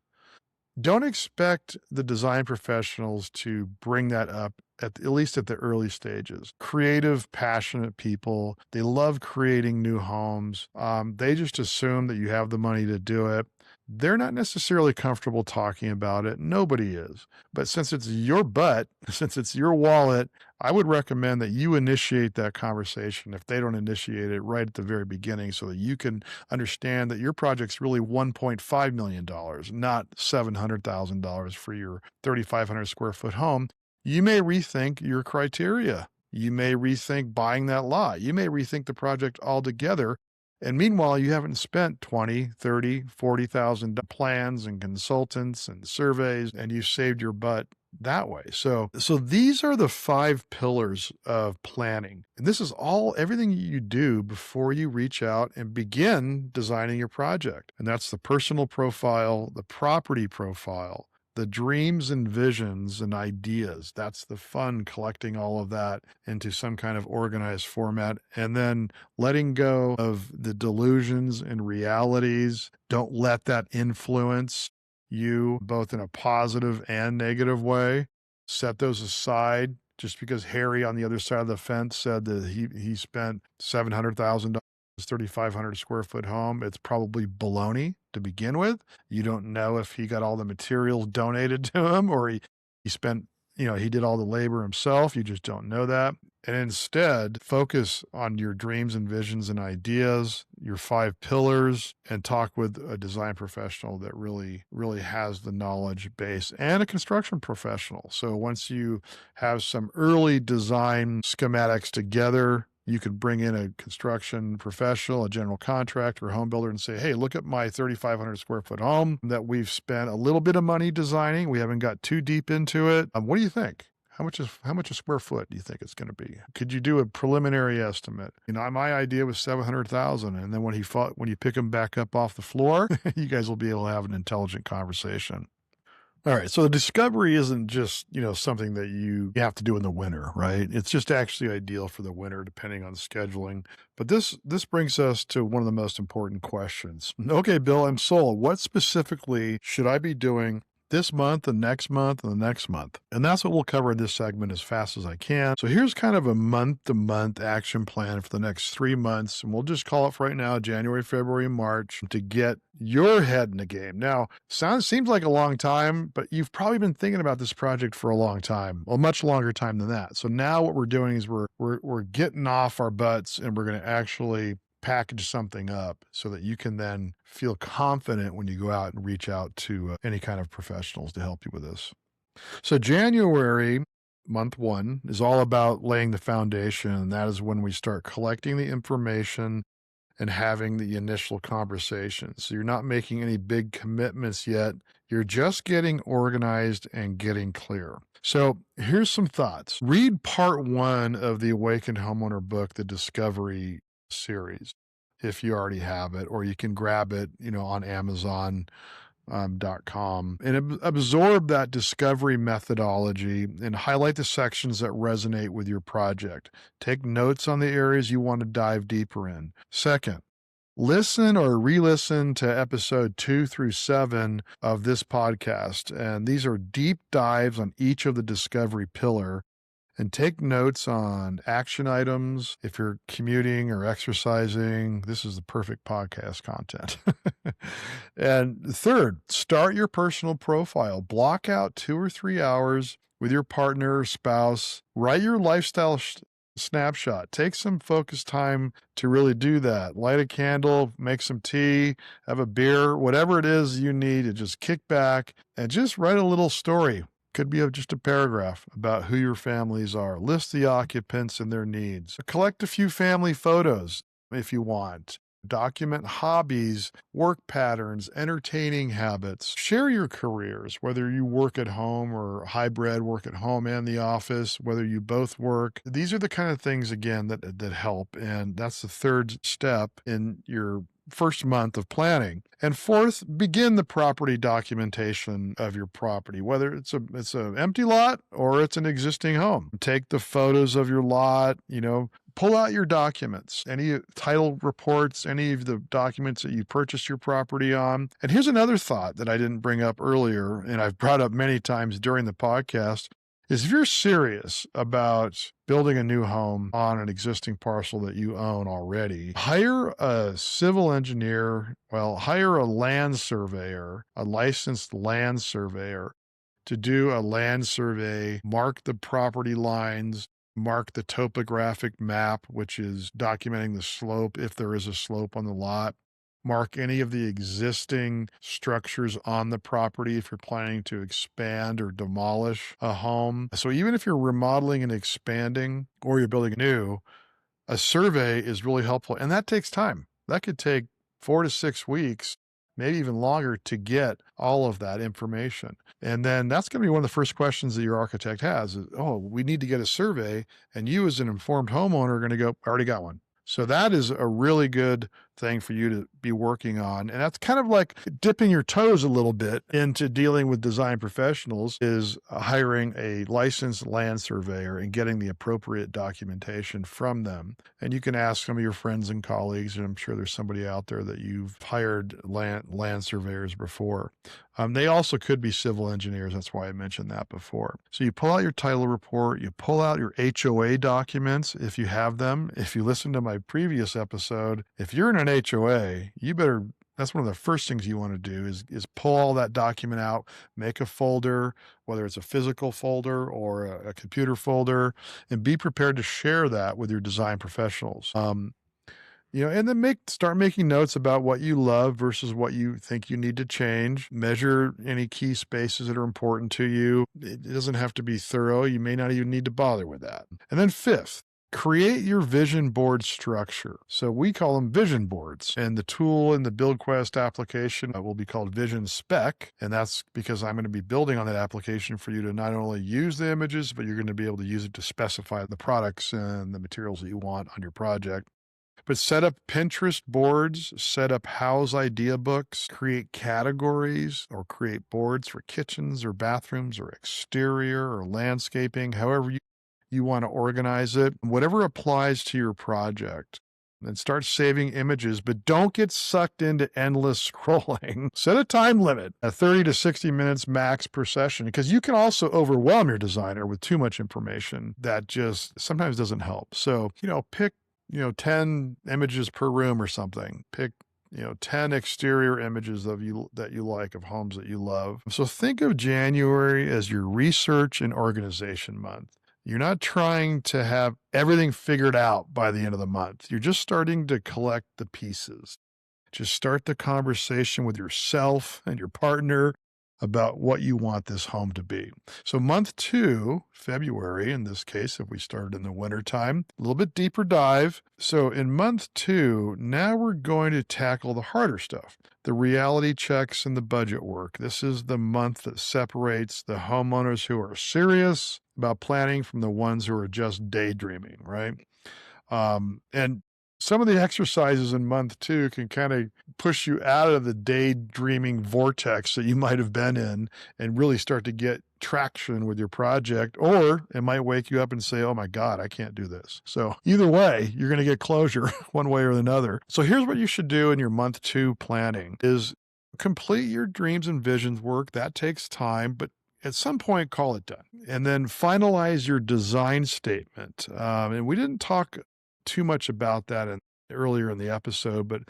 Don't expect the design professionals to bring that up at least at the early stages. Creative, passionate people, they love creating new homes. They just assume that you have the money to do it. They're not necessarily comfortable talking about it. Nobody is. But since it's your butt, since it's your wallet, I would recommend that you initiate that conversation if they don't initiate it right at the very beginning, so that you can understand that your project's really $1.5 million, not $700,000 for your 3,500 square foot home. You may rethink your criteria. You may rethink buying that lot. You may rethink the project altogether. And meanwhile, you haven't spent 20, 30, 40,000 plans and consultants and surveys, and you saved your butt that way. So these are the 5 pillars of planning. And this is everything you do before you reach out and begin designing your project. And that's the personal profile, the property profile, the dreams and visions and ideas. That's the fun, collecting all of that into some kind of organized format, and then letting go of the delusions and realities. Don't let that influence you, both in a positive and negative way. Set those aside. Just because Harry on the other side of the fence said that he spent $700,000 3,500 square foot home, it's probably baloney to begin with. You don't know if he got all the materials donated to him, or he spent, he did all the labor himself. You just don't know that. And instead, focus on your dreams and visions and ideas, your 5 pillars, and talk with a design professional that really, really has the knowledge base, and a construction professional. So once you have some early design schematics together, you could bring in a construction professional, a general contractor, a home builder, and say, hey, look at my 3,500 square foot home that we've spent a little bit of money designing. We haven't got too deep into it. What do you think? How much a square foot do you think it's going to be? Could you do a preliminary estimate? My idea was 700,000. And then when you pick them back up off the floor, you guys will be able to have an intelligent conversation. All right. So the discovery isn't just, something that you have to do in the winter, right? It's just actually ideal for the winter, depending on scheduling. But this brings us to one of the most important questions. Okay, Bill, I'm sold. What specifically should I be doing this month, the next month, and the next month. And that's what we'll cover in this segment as fast as I can. So here's kind of a month-to-month action plan for the next 3 months. And we'll just call it for right now, January, February, March, to get your head in the game. Now, seems like a long time, but you've probably been thinking about this project for a long time, a much longer time than that. So now what we're doing is we're getting off our butts and we're going to actually package something up so that you can then feel confident when you go out and reach out to any kind of professionals to help you with this. So January, month 1, is all about laying the foundation. And that is when we start collecting the information and having the initial conversations. So you're not making any big commitments yet. You're just getting organized and getting clear. So here's some thoughts. Read part 1 of the Awakened Homeowner book, the Discovery series, if you already have it, or you can grab it, on Amazon.com and absorb that discovery methodology and highlight the sections that resonate with your project. Take notes on the areas you want to dive deeper in. Second, listen or re-listen to episode 2 through 7 of this podcast. And these are deep dives on each of the discovery pillar. And take notes on action items. If you're commuting or exercising, this is the perfect podcast content. And third, start your personal profile. Block out 2 or 3 hours with your partner or spouse. Write your lifestyle snapshot. Take some focused time to really do that. Light a candle, make some tea, have a beer, whatever it is you need to just kick back and just write a little story. Could be just a paragraph about who your families are. List the occupants and their needs. Collect a few family photos if you want. Document hobbies, work patterns, entertaining habits. Share your careers, whether you work at home or hybrid, work at home and the office, whether you both work. These are the kind of things, again, that help. And that's the third step in your first month of planning. And fourth, begin the property documentation of your property, whether it's an empty lot or it's an existing home. Take the photos of your lot, pull out your documents, any title reports, any of the documents that you purchased your property on. And here's another thought that I didn't bring up earlier, and I've brought up many times during the podcast, is if you're serious about building a new home on an existing parcel that you own already, hire a civil engineer, hire a land surveyor, a licensed land surveyor to do a land survey, mark the property lines, mark the topographic map, which is documenting the slope, if there is a slope on the lot. Mark any of the existing structures on the property if you're planning to expand or demolish a home. So even if you're remodeling and expanding or you're building new, a survey is really helpful. And that takes time. That could take 4 to 6 weeks, maybe even longer, to get all of that information. And then that's going to be one of the first questions that your architect has is, we need to get a survey. And you as an informed homeowner are going to go, I already got one. So that is a really good thing for you to be working on. And that's kind of like dipping your toes a little bit into dealing with design professionals, is hiring a licensed land surveyor and getting the appropriate documentation from them. And you can ask some of your friends and colleagues, and I'm sure there's somebody out there that you've hired land surveyors before. They also could be civil engineers. That's why I mentioned that before. So you pull out your title report, you pull out your HOA documents if you have them. If you listen to my previous episode, if you're in an HOA, that's one of the first things you want to do is pull all that document out, make a folder, whether it's a physical folder or a computer folder, and be prepared to share that with your design professionals. And then start making notes about what you love versus what you think you need to change. Measure any key spaces that are important to you. It doesn't have to be thorough. You may not even need to bother with that. And then fifth, create your vision board structure. So we call them vision boards, and the tool in the BuildQuest application will be called Vision Spec. And that's because I'm going to be building on that application for you to not only use the images, but you're going to be able to use it to specify the products and the materials that you want on your project. But set up Pinterest boards, set up house idea books, create categories or create boards for kitchens or bathrooms or exterior or landscaping, however you want to organize it. Whatever applies to your project, and start saving images, but don't get sucked into endless scrolling. Set a time limit at 30 to 60 minutes max per session, because you can also overwhelm your designer with too much information that just sometimes doesn't help. So, pick, 10 images per room or something. Pick 10 exterior images that you like of homes that you love. So think of January as your research and organization month. You're not trying to have everything figured out by the end of the month. You're just starting to collect the pieces. Just start the conversation with yourself and your partner about what you want this home to be. So month 2, February, in this case, if we started in the wintertime, a little bit deeper dive. So in month 2, now we're going to tackle the harder stuff, the reality checks and the budget work. This is the month that separates the homeowners who are serious about planning from the ones who are just daydreaming, right? And some of the exercises in month 2 can kind of push you out of the daydreaming vortex that you might have been in and really start to get traction with your project, or it might wake you up and say, oh my God, I can't do this. So either way, you're going to get closure one way or another. So here's what you should do in your month 2 planning is complete your dreams and visions work. That takes time, but at some point, call it done. And then finalize your design statement. And we didn't talk too much about that earlier in the episode, but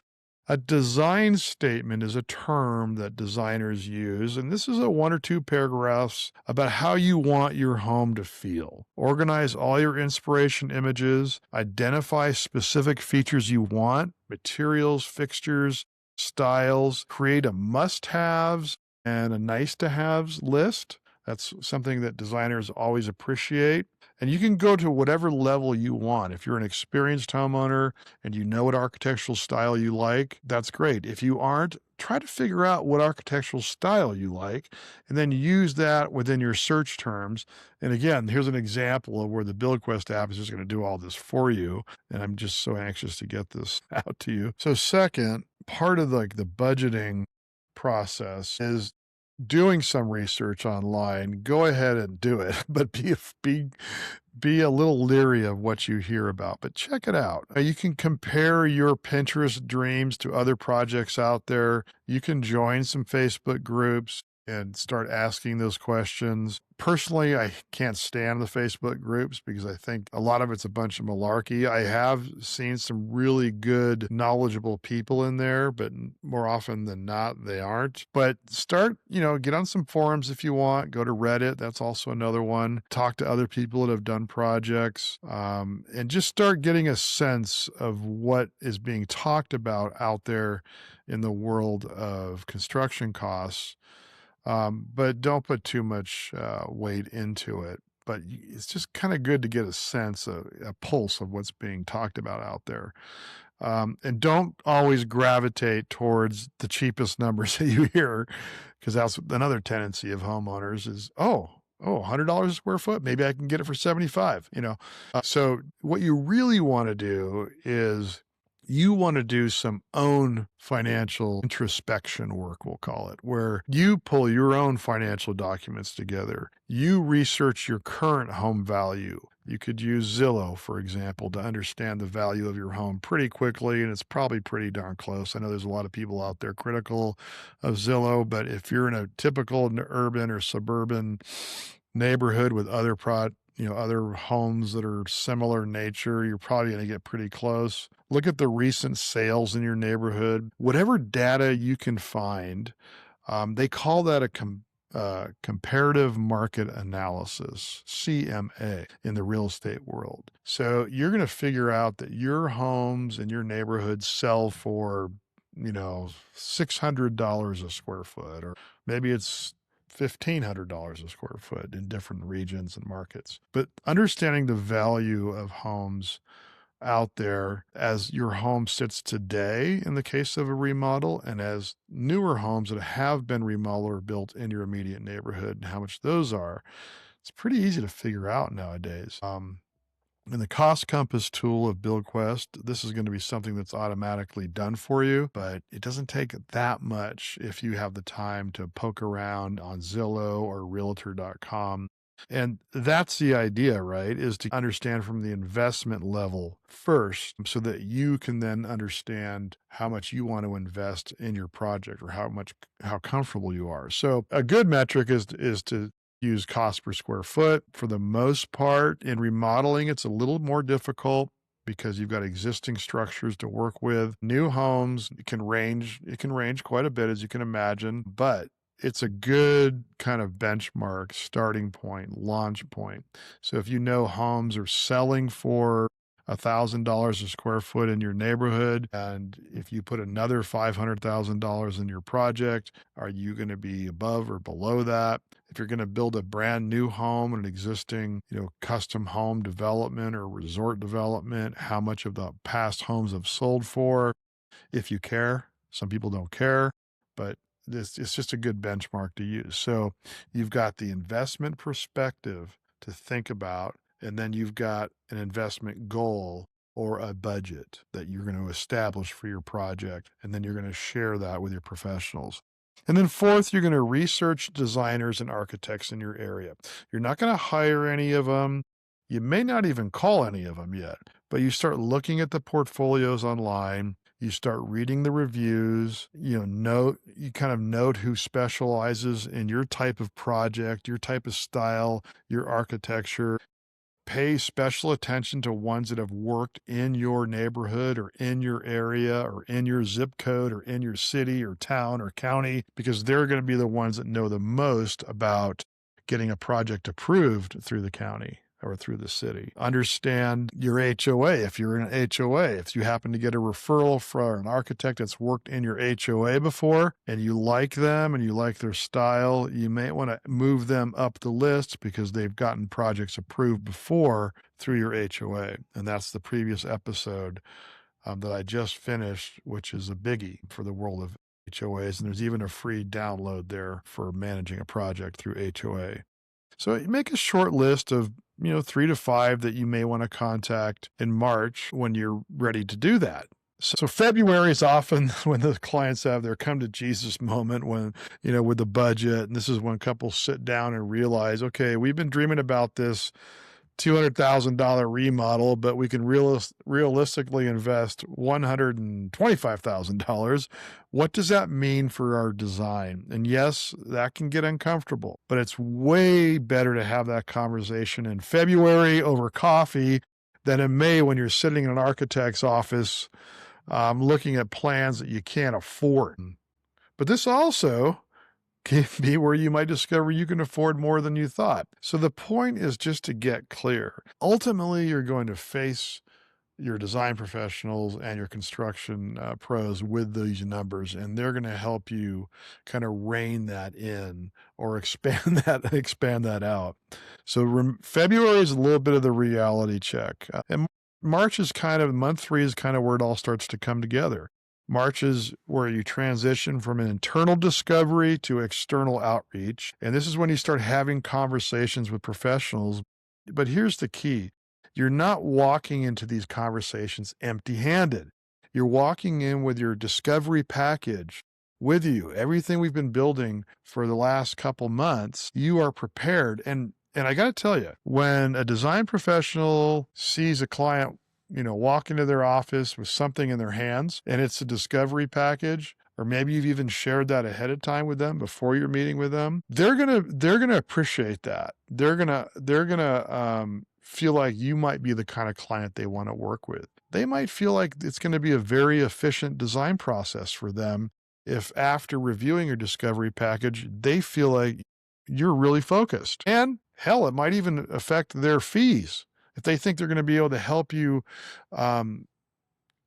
a design statement is a term that designers use, and this is a 1 or 2 paragraphs about how you want your home to feel. Organize all your inspiration images, identify specific features you want, materials, fixtures, styles, create a must-haves and a nice-to-haves list. That's something that designers always appreciate. And you can go to whatever level you want. If you're an experienced homeowner and you know what architectural style you like, that's great. If you aren't, try to figure out what architectural style you like and then use that within your search terms. And again, here's an example of where the BuildQuest app is just going to do all this for you. And I'm just so anxious to get this out to you. So second, part of the budgeting process is doing some research online. Go ahead and do it, but be a little leery of what you hear about, but check it out. You can compare your Pinterest dreams to other projects out there. You can join some Facebook groups and start asking those questions. Personally, I can't stand the Facebook groups because I think a lot of it's a bunch of malarkey. I have seen some really good, knowledgeable people in there, but more often than not, they aren't. But start, get on some forums if you want. Go to Reddit. That's also another one. Talk to other people that have done projects, and just start getting a sense of what is being talked about out there in the world of construction costs. But don't put too much weight into it. But it's just kind of good to get a sense, a pulse of what's being talked about out there. And don't always gravitate towards the cheapest numbers that you hear, because that's another tendency of homeowners is, $100 a square foot. Maybe I can get it for 75, So what you really want to do is you want to do some own financial introspection work, we'll call it, where you pull your own financial documents together. You research your current home value. You could use Zillow, for example, to understand the value of your home pretty quickly, and it's probably pretty darn close. I know there's a lot of people out there critical of Zillow, but if you're in a typical urban or suburban neighborhood with other other homes that are similar nature, you're probably going to get pretty close. Look at the recent sales in your neighborhood. Whatever data you can find, they call that a comparative market analysis, CMA, in the real estate world. So you're going to figure out that your homes in your neighborhood sell for, $600 a square foot, or maybe it's $1,500 a square foot in different regions and markets. But understanding the value of homes out there as your home sits today in the case of a remodel, and as newer homes that have been remodeled or built in your immediate neighborhood and how much those are, it's pretty easy to figure out nowadays. In the cost compass tool of BuildQuest, this is going to be something that's automatically done for you, but it doesn't take that much if you have the time to poke around on Zillow or Realtor.com And that's the idea, right? Is to understand from the investment level first so that you can then understand how much you want to invest in your project or how comfortable you are. So a good metric is to use cost per square foot. For the most part, in remodeling, it's a little more difficult because you've got existing structures to work with. New homes it can range quite a bit, as you can imagine, but it's a good kind of benchmark, starting point, launch point. So if you know homes are selling for $1,000 a square foot in your neighborhood, and if you put another $500,000 in your project, are you going to be above or below that? If you're going to build a brand new home, an existing, custom home development or resort development, how much of the past homes have sold for? If you care. Some people don't care, but it's just a good benchmark to use. So you've got the investment perspective to think about, and then you've got an investment goal or a budget that you're going to establish for your project, and then you're going to share that with your professionals. And then fourth, you're going to research designers and architects in your area. You're not going to hire any of them. You may not even call any of them yet, but you start looking at the portfolios online. You start reading the reviews, you kind of note who specializes in your type of project, your type of style, your architecture. Pay special attention to ones that have worked in your neighborhood or in your area or in your zip code or in your city or town or county, because they're going to be the ones that know the most about getting a project approved through the county or through the city. Understand your HOA. If you're in an HOA, if you happen to get a referral from an architect that's worked in your HOA before and you like them and you like their style, you may want to move them up the list because they've gotten projects approved before through your HOA. And that's the previous episode that I just finished, which is a biggie for the world of HOAs. And there's even a free download there for managing a project through HOA. So make a short list of 3 to 5 that you may want to contact in March when you're ready to do that. So February is often when the clients have their come to Jesus moment when, with the budget. And this is when couples sit down and realize, okay, we've been dreaming about this $200,000 remodel, but we can realistically invest $125,000. What does that mean for our design? And yes, that can get uncomfortable, but it's way better to have that conversation in February over coffee than in May when you're sitting in an architect's office looking at plans that you can't afford. But this also can be where you might discover you can afford more than you thought. So the point is just to get clear. Ultimately, you're going to face your design professionals and your construction pros with these numbers, and they're going to help you kind of rein that in or expand that out. So February is a little bit of the reality check. And March is month 3 is kind of where it all starts to come together. March is where you transition from an internal discovery to external outreach. And this is when you start having conversations with professionals. But here's the key. You're not walking into these conversations empty-handed. You're walking in with your discovery package with you. Everything we've been building for the last couple months, you are prepared. And I got to tell you, when a design professional sees a client walk into their office with something in their hands and it's a discovery package, or maybe you've even shared that ahead of time with them before you're meeting with them, they're gonna appreciate that. They're gonna feel like you might be the kind of client they want to work with. They might feel like it's going to be a very efficient design process for them if after reviewing your discovery package, they feel like you're really focused. And hell, it might even affect their fees. If they think they're going to be able to help you in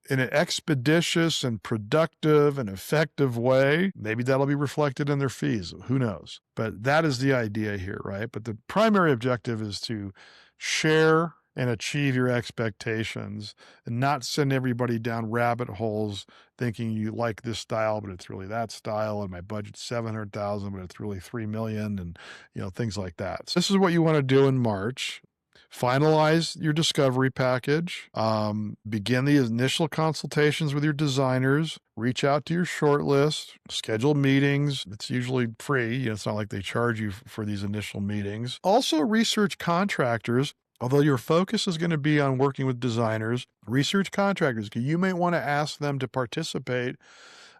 an expeditious and productive and effective way, maybe that'll be reflected in their fees. Who knows? But that is the idea here, right? But the primary objective is to share and achieve your expectations and not send everybody down rabbit holes thinking you like this style, but it's really that style. And my budget's 700,000, but it's really 3 million and, things like that. So this is what you want to do in March. Finalize your discovery package. Begin the initial consultations with your designers. Reach out to your short list. Schedule meetings. It's usually free. It's not like they charge you for these initial meetings. Also, research contractors. Although your focus is going to be on working with designers, research contractors. You may want to ask them to participate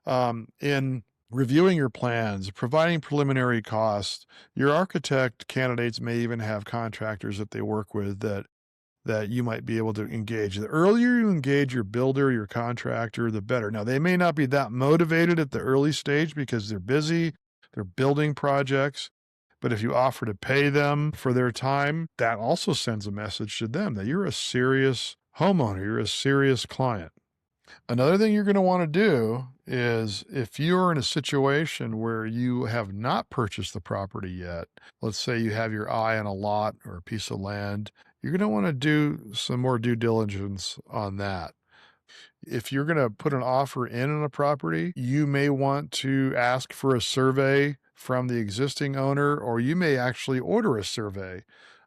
in reviewing your plans, providing preliminary costs. Your architect candidates may even have contractors that they work with that you might be able to engage. The earlier you engage your builder, your contractor, the better. Now, they may not be that motivated at the early stage because they're busy, they're building projects. But if you offer to pay them for their time, that also sends a message to them that you're a serious homeowner, you're a serious client. Another thing you're going to want to do is if you're in a situation where you have not purchased the property yet, let's say you have your eye on a lot or a piece of land, you're going to want to do some more due diligence on that. If you're going to put an offer in on a property, you may want to ask for a survey from the existing owner, or you may actually order a survey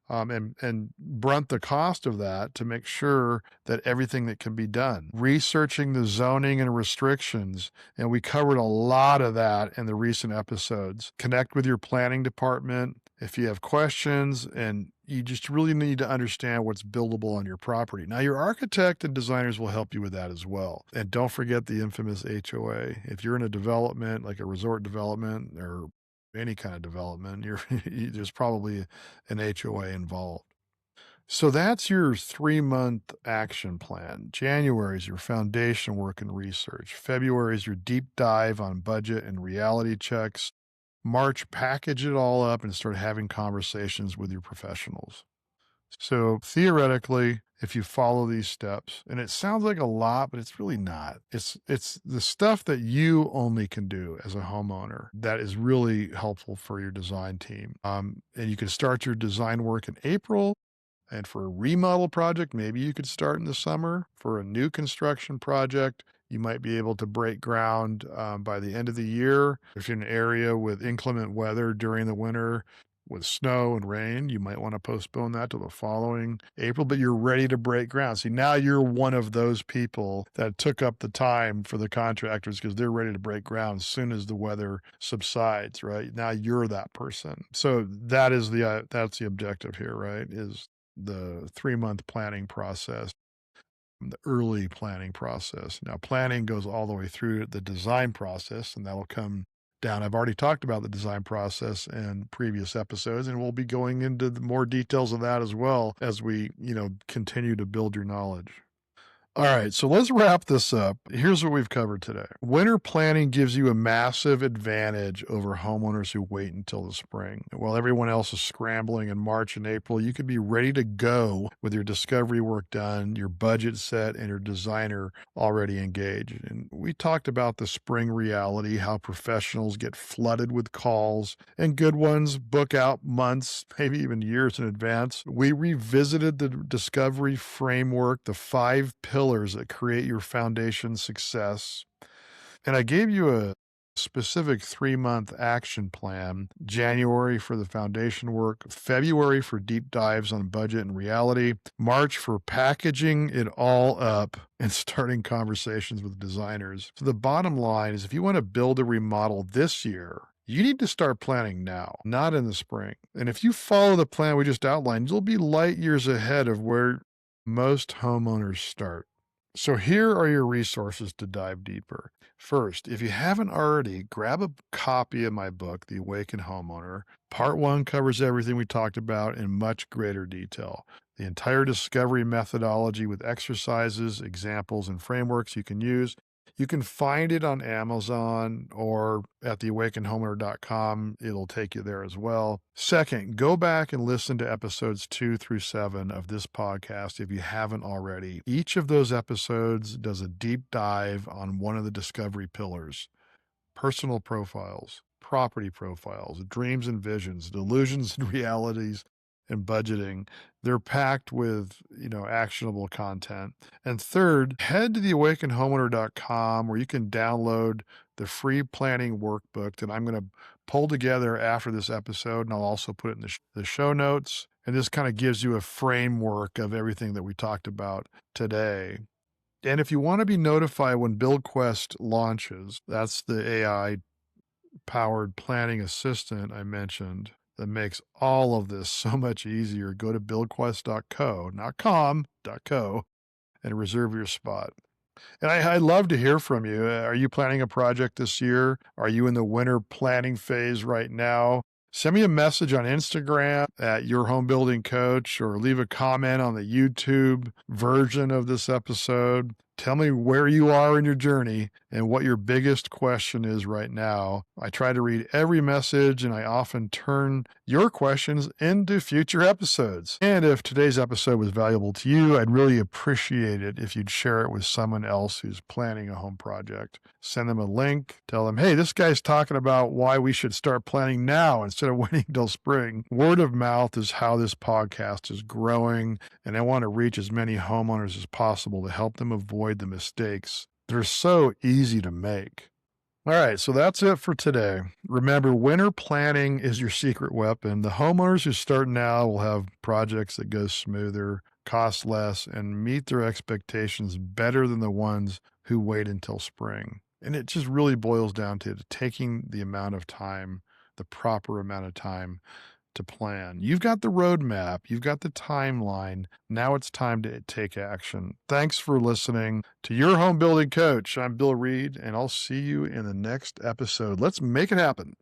and brunt the cost of that to make sure that everything that can be done. Researching the zoning and restrictions, and we covered a lot of that in the recent episodes. Connect with your planning department if you have questions, and you just really need to understand what's buildable on your property. Now, your architect and designers will help you with that as well. And don't forget the infamous HOA. If you're in a development, like a resort development or any kind of development, there's probably an HOA involved. So that's your 3-month action plan. January is your foundation work and research. February is your deep dive on budget and reality checks. March, package it all up and start having conversations with your professionals. So theoretically, if you follow these steps, and it sounds like a lot, but it's really not. It's the stuff that you only can do as a homeowner that is really helpful for your design team. And you can start your design work in April. And for a remodel project, maybe you could start in the summer. For a new construction project, you might be able to break ground by the end of the year. If you're in an area with inclement weather during the winter, with snow and rain, you might want to postpone that to the following April, but you're ready to break ground. See, now you're one of those people that took up the time for the contractors because they're ready to break ground as soon as the weather subsides, right? Now you're that person. So that's the objective here, right? Is the 3-month planning process, the early planning process. Now, planning goes all the way through the design process, and that'll come down. I've already talked about the design process in previous episodes, and we'll be going into the more details of that as well as we, continue to build your knowledge. All right, so let's wrap this up. Here's what we've covered today. Winter planning gives you a massive advantage over homeowners who wait until the spring. While everyone else is scrambling in March and April, you could be ready to go with your discovery work done, your budget set, and your designer already engaged. And we talked about the spring reality, how professionals get flooded with calls, and good ones book out months, maybe even years in advance. We revisited the discovery framework, the 5 pillars that create your foundation success. And I gave you a specific 3-month action plan. January for the foundation work, February for deep dives on budget and reality, March for packaging it all up and starting conversations with designers. So the bottom line is if you want to build a remodel this year, you need to start planning now, not in the spring. And if you follow the plan we just outlined, you'll be light years ahead of where most homeowners start. So here are your resources to dive deeper. First, if you haven't already, grab a copy of my book, The Awakened Homeowner. Part 1 covers everything we talked about in much greater detail. The entire discovery methodology with exercises, examples, and frameworks you can use. You can find it on Amazon or at theawakenedhomeowner.com. It'll take you there as well. Second, go back and listen to episodes 2 through 7 of this podcast if you haven't already. Each of those episodes does a deep dive on one of the discovery pillars: personal profiles, property profiles, dreams and visions, delusions and realities, and budgeting. They're packed with, actionable content. And third, head to theawakenedhomeowner.com where you can download the free planning workbook that I'm going to pull together after this episode, and I'll also put it in the show notes. And this kind of gives you a framework of everything that we talked about today. And if you want to be notified when BuildQuest launches, that's the AI powered planning assistant I mentioned that makes all of this so much easier. Go to buildquest.co, not com, .co, and reserve your spot. And I'd love to hear from you. Are you planning a project this year? Are you in the winter planning phase right now? Send me a message on Instagram at Your Home Building Coach, or leave a comment on the YouTube version of this episode. Tell me where you are in your journey and what your biggest question is right now. I try to read every message, and I often turn your questions into future episodes. And if today's episode was valuable to you, I'd really appreciate it if you'd share it with someone else who's planning a home project. Send them a link. Tell them, hey, this guy's talking about why we should start planning now instead of waiting till spring. Word of mouth is how this podcast is growing, and I want to reach as many homeowners as possible to help them avoid the mistakes that are so easy to make. All right, so that's it for today. Remember, winter planning is your secret weapon. The homeowners who start now will have projects that go smoother, cost less, and meet their expectations better than the ones who wait until spring. And it just really boils down to taking the amount of time, the proper amount of time to plan. You've got the roadmap, you've got the timeline. Now it's time to take action. Thanks for listening to Your Home Building Coach. I'm Bill Reid, and I'll see you in the next episode. Let's make it happen.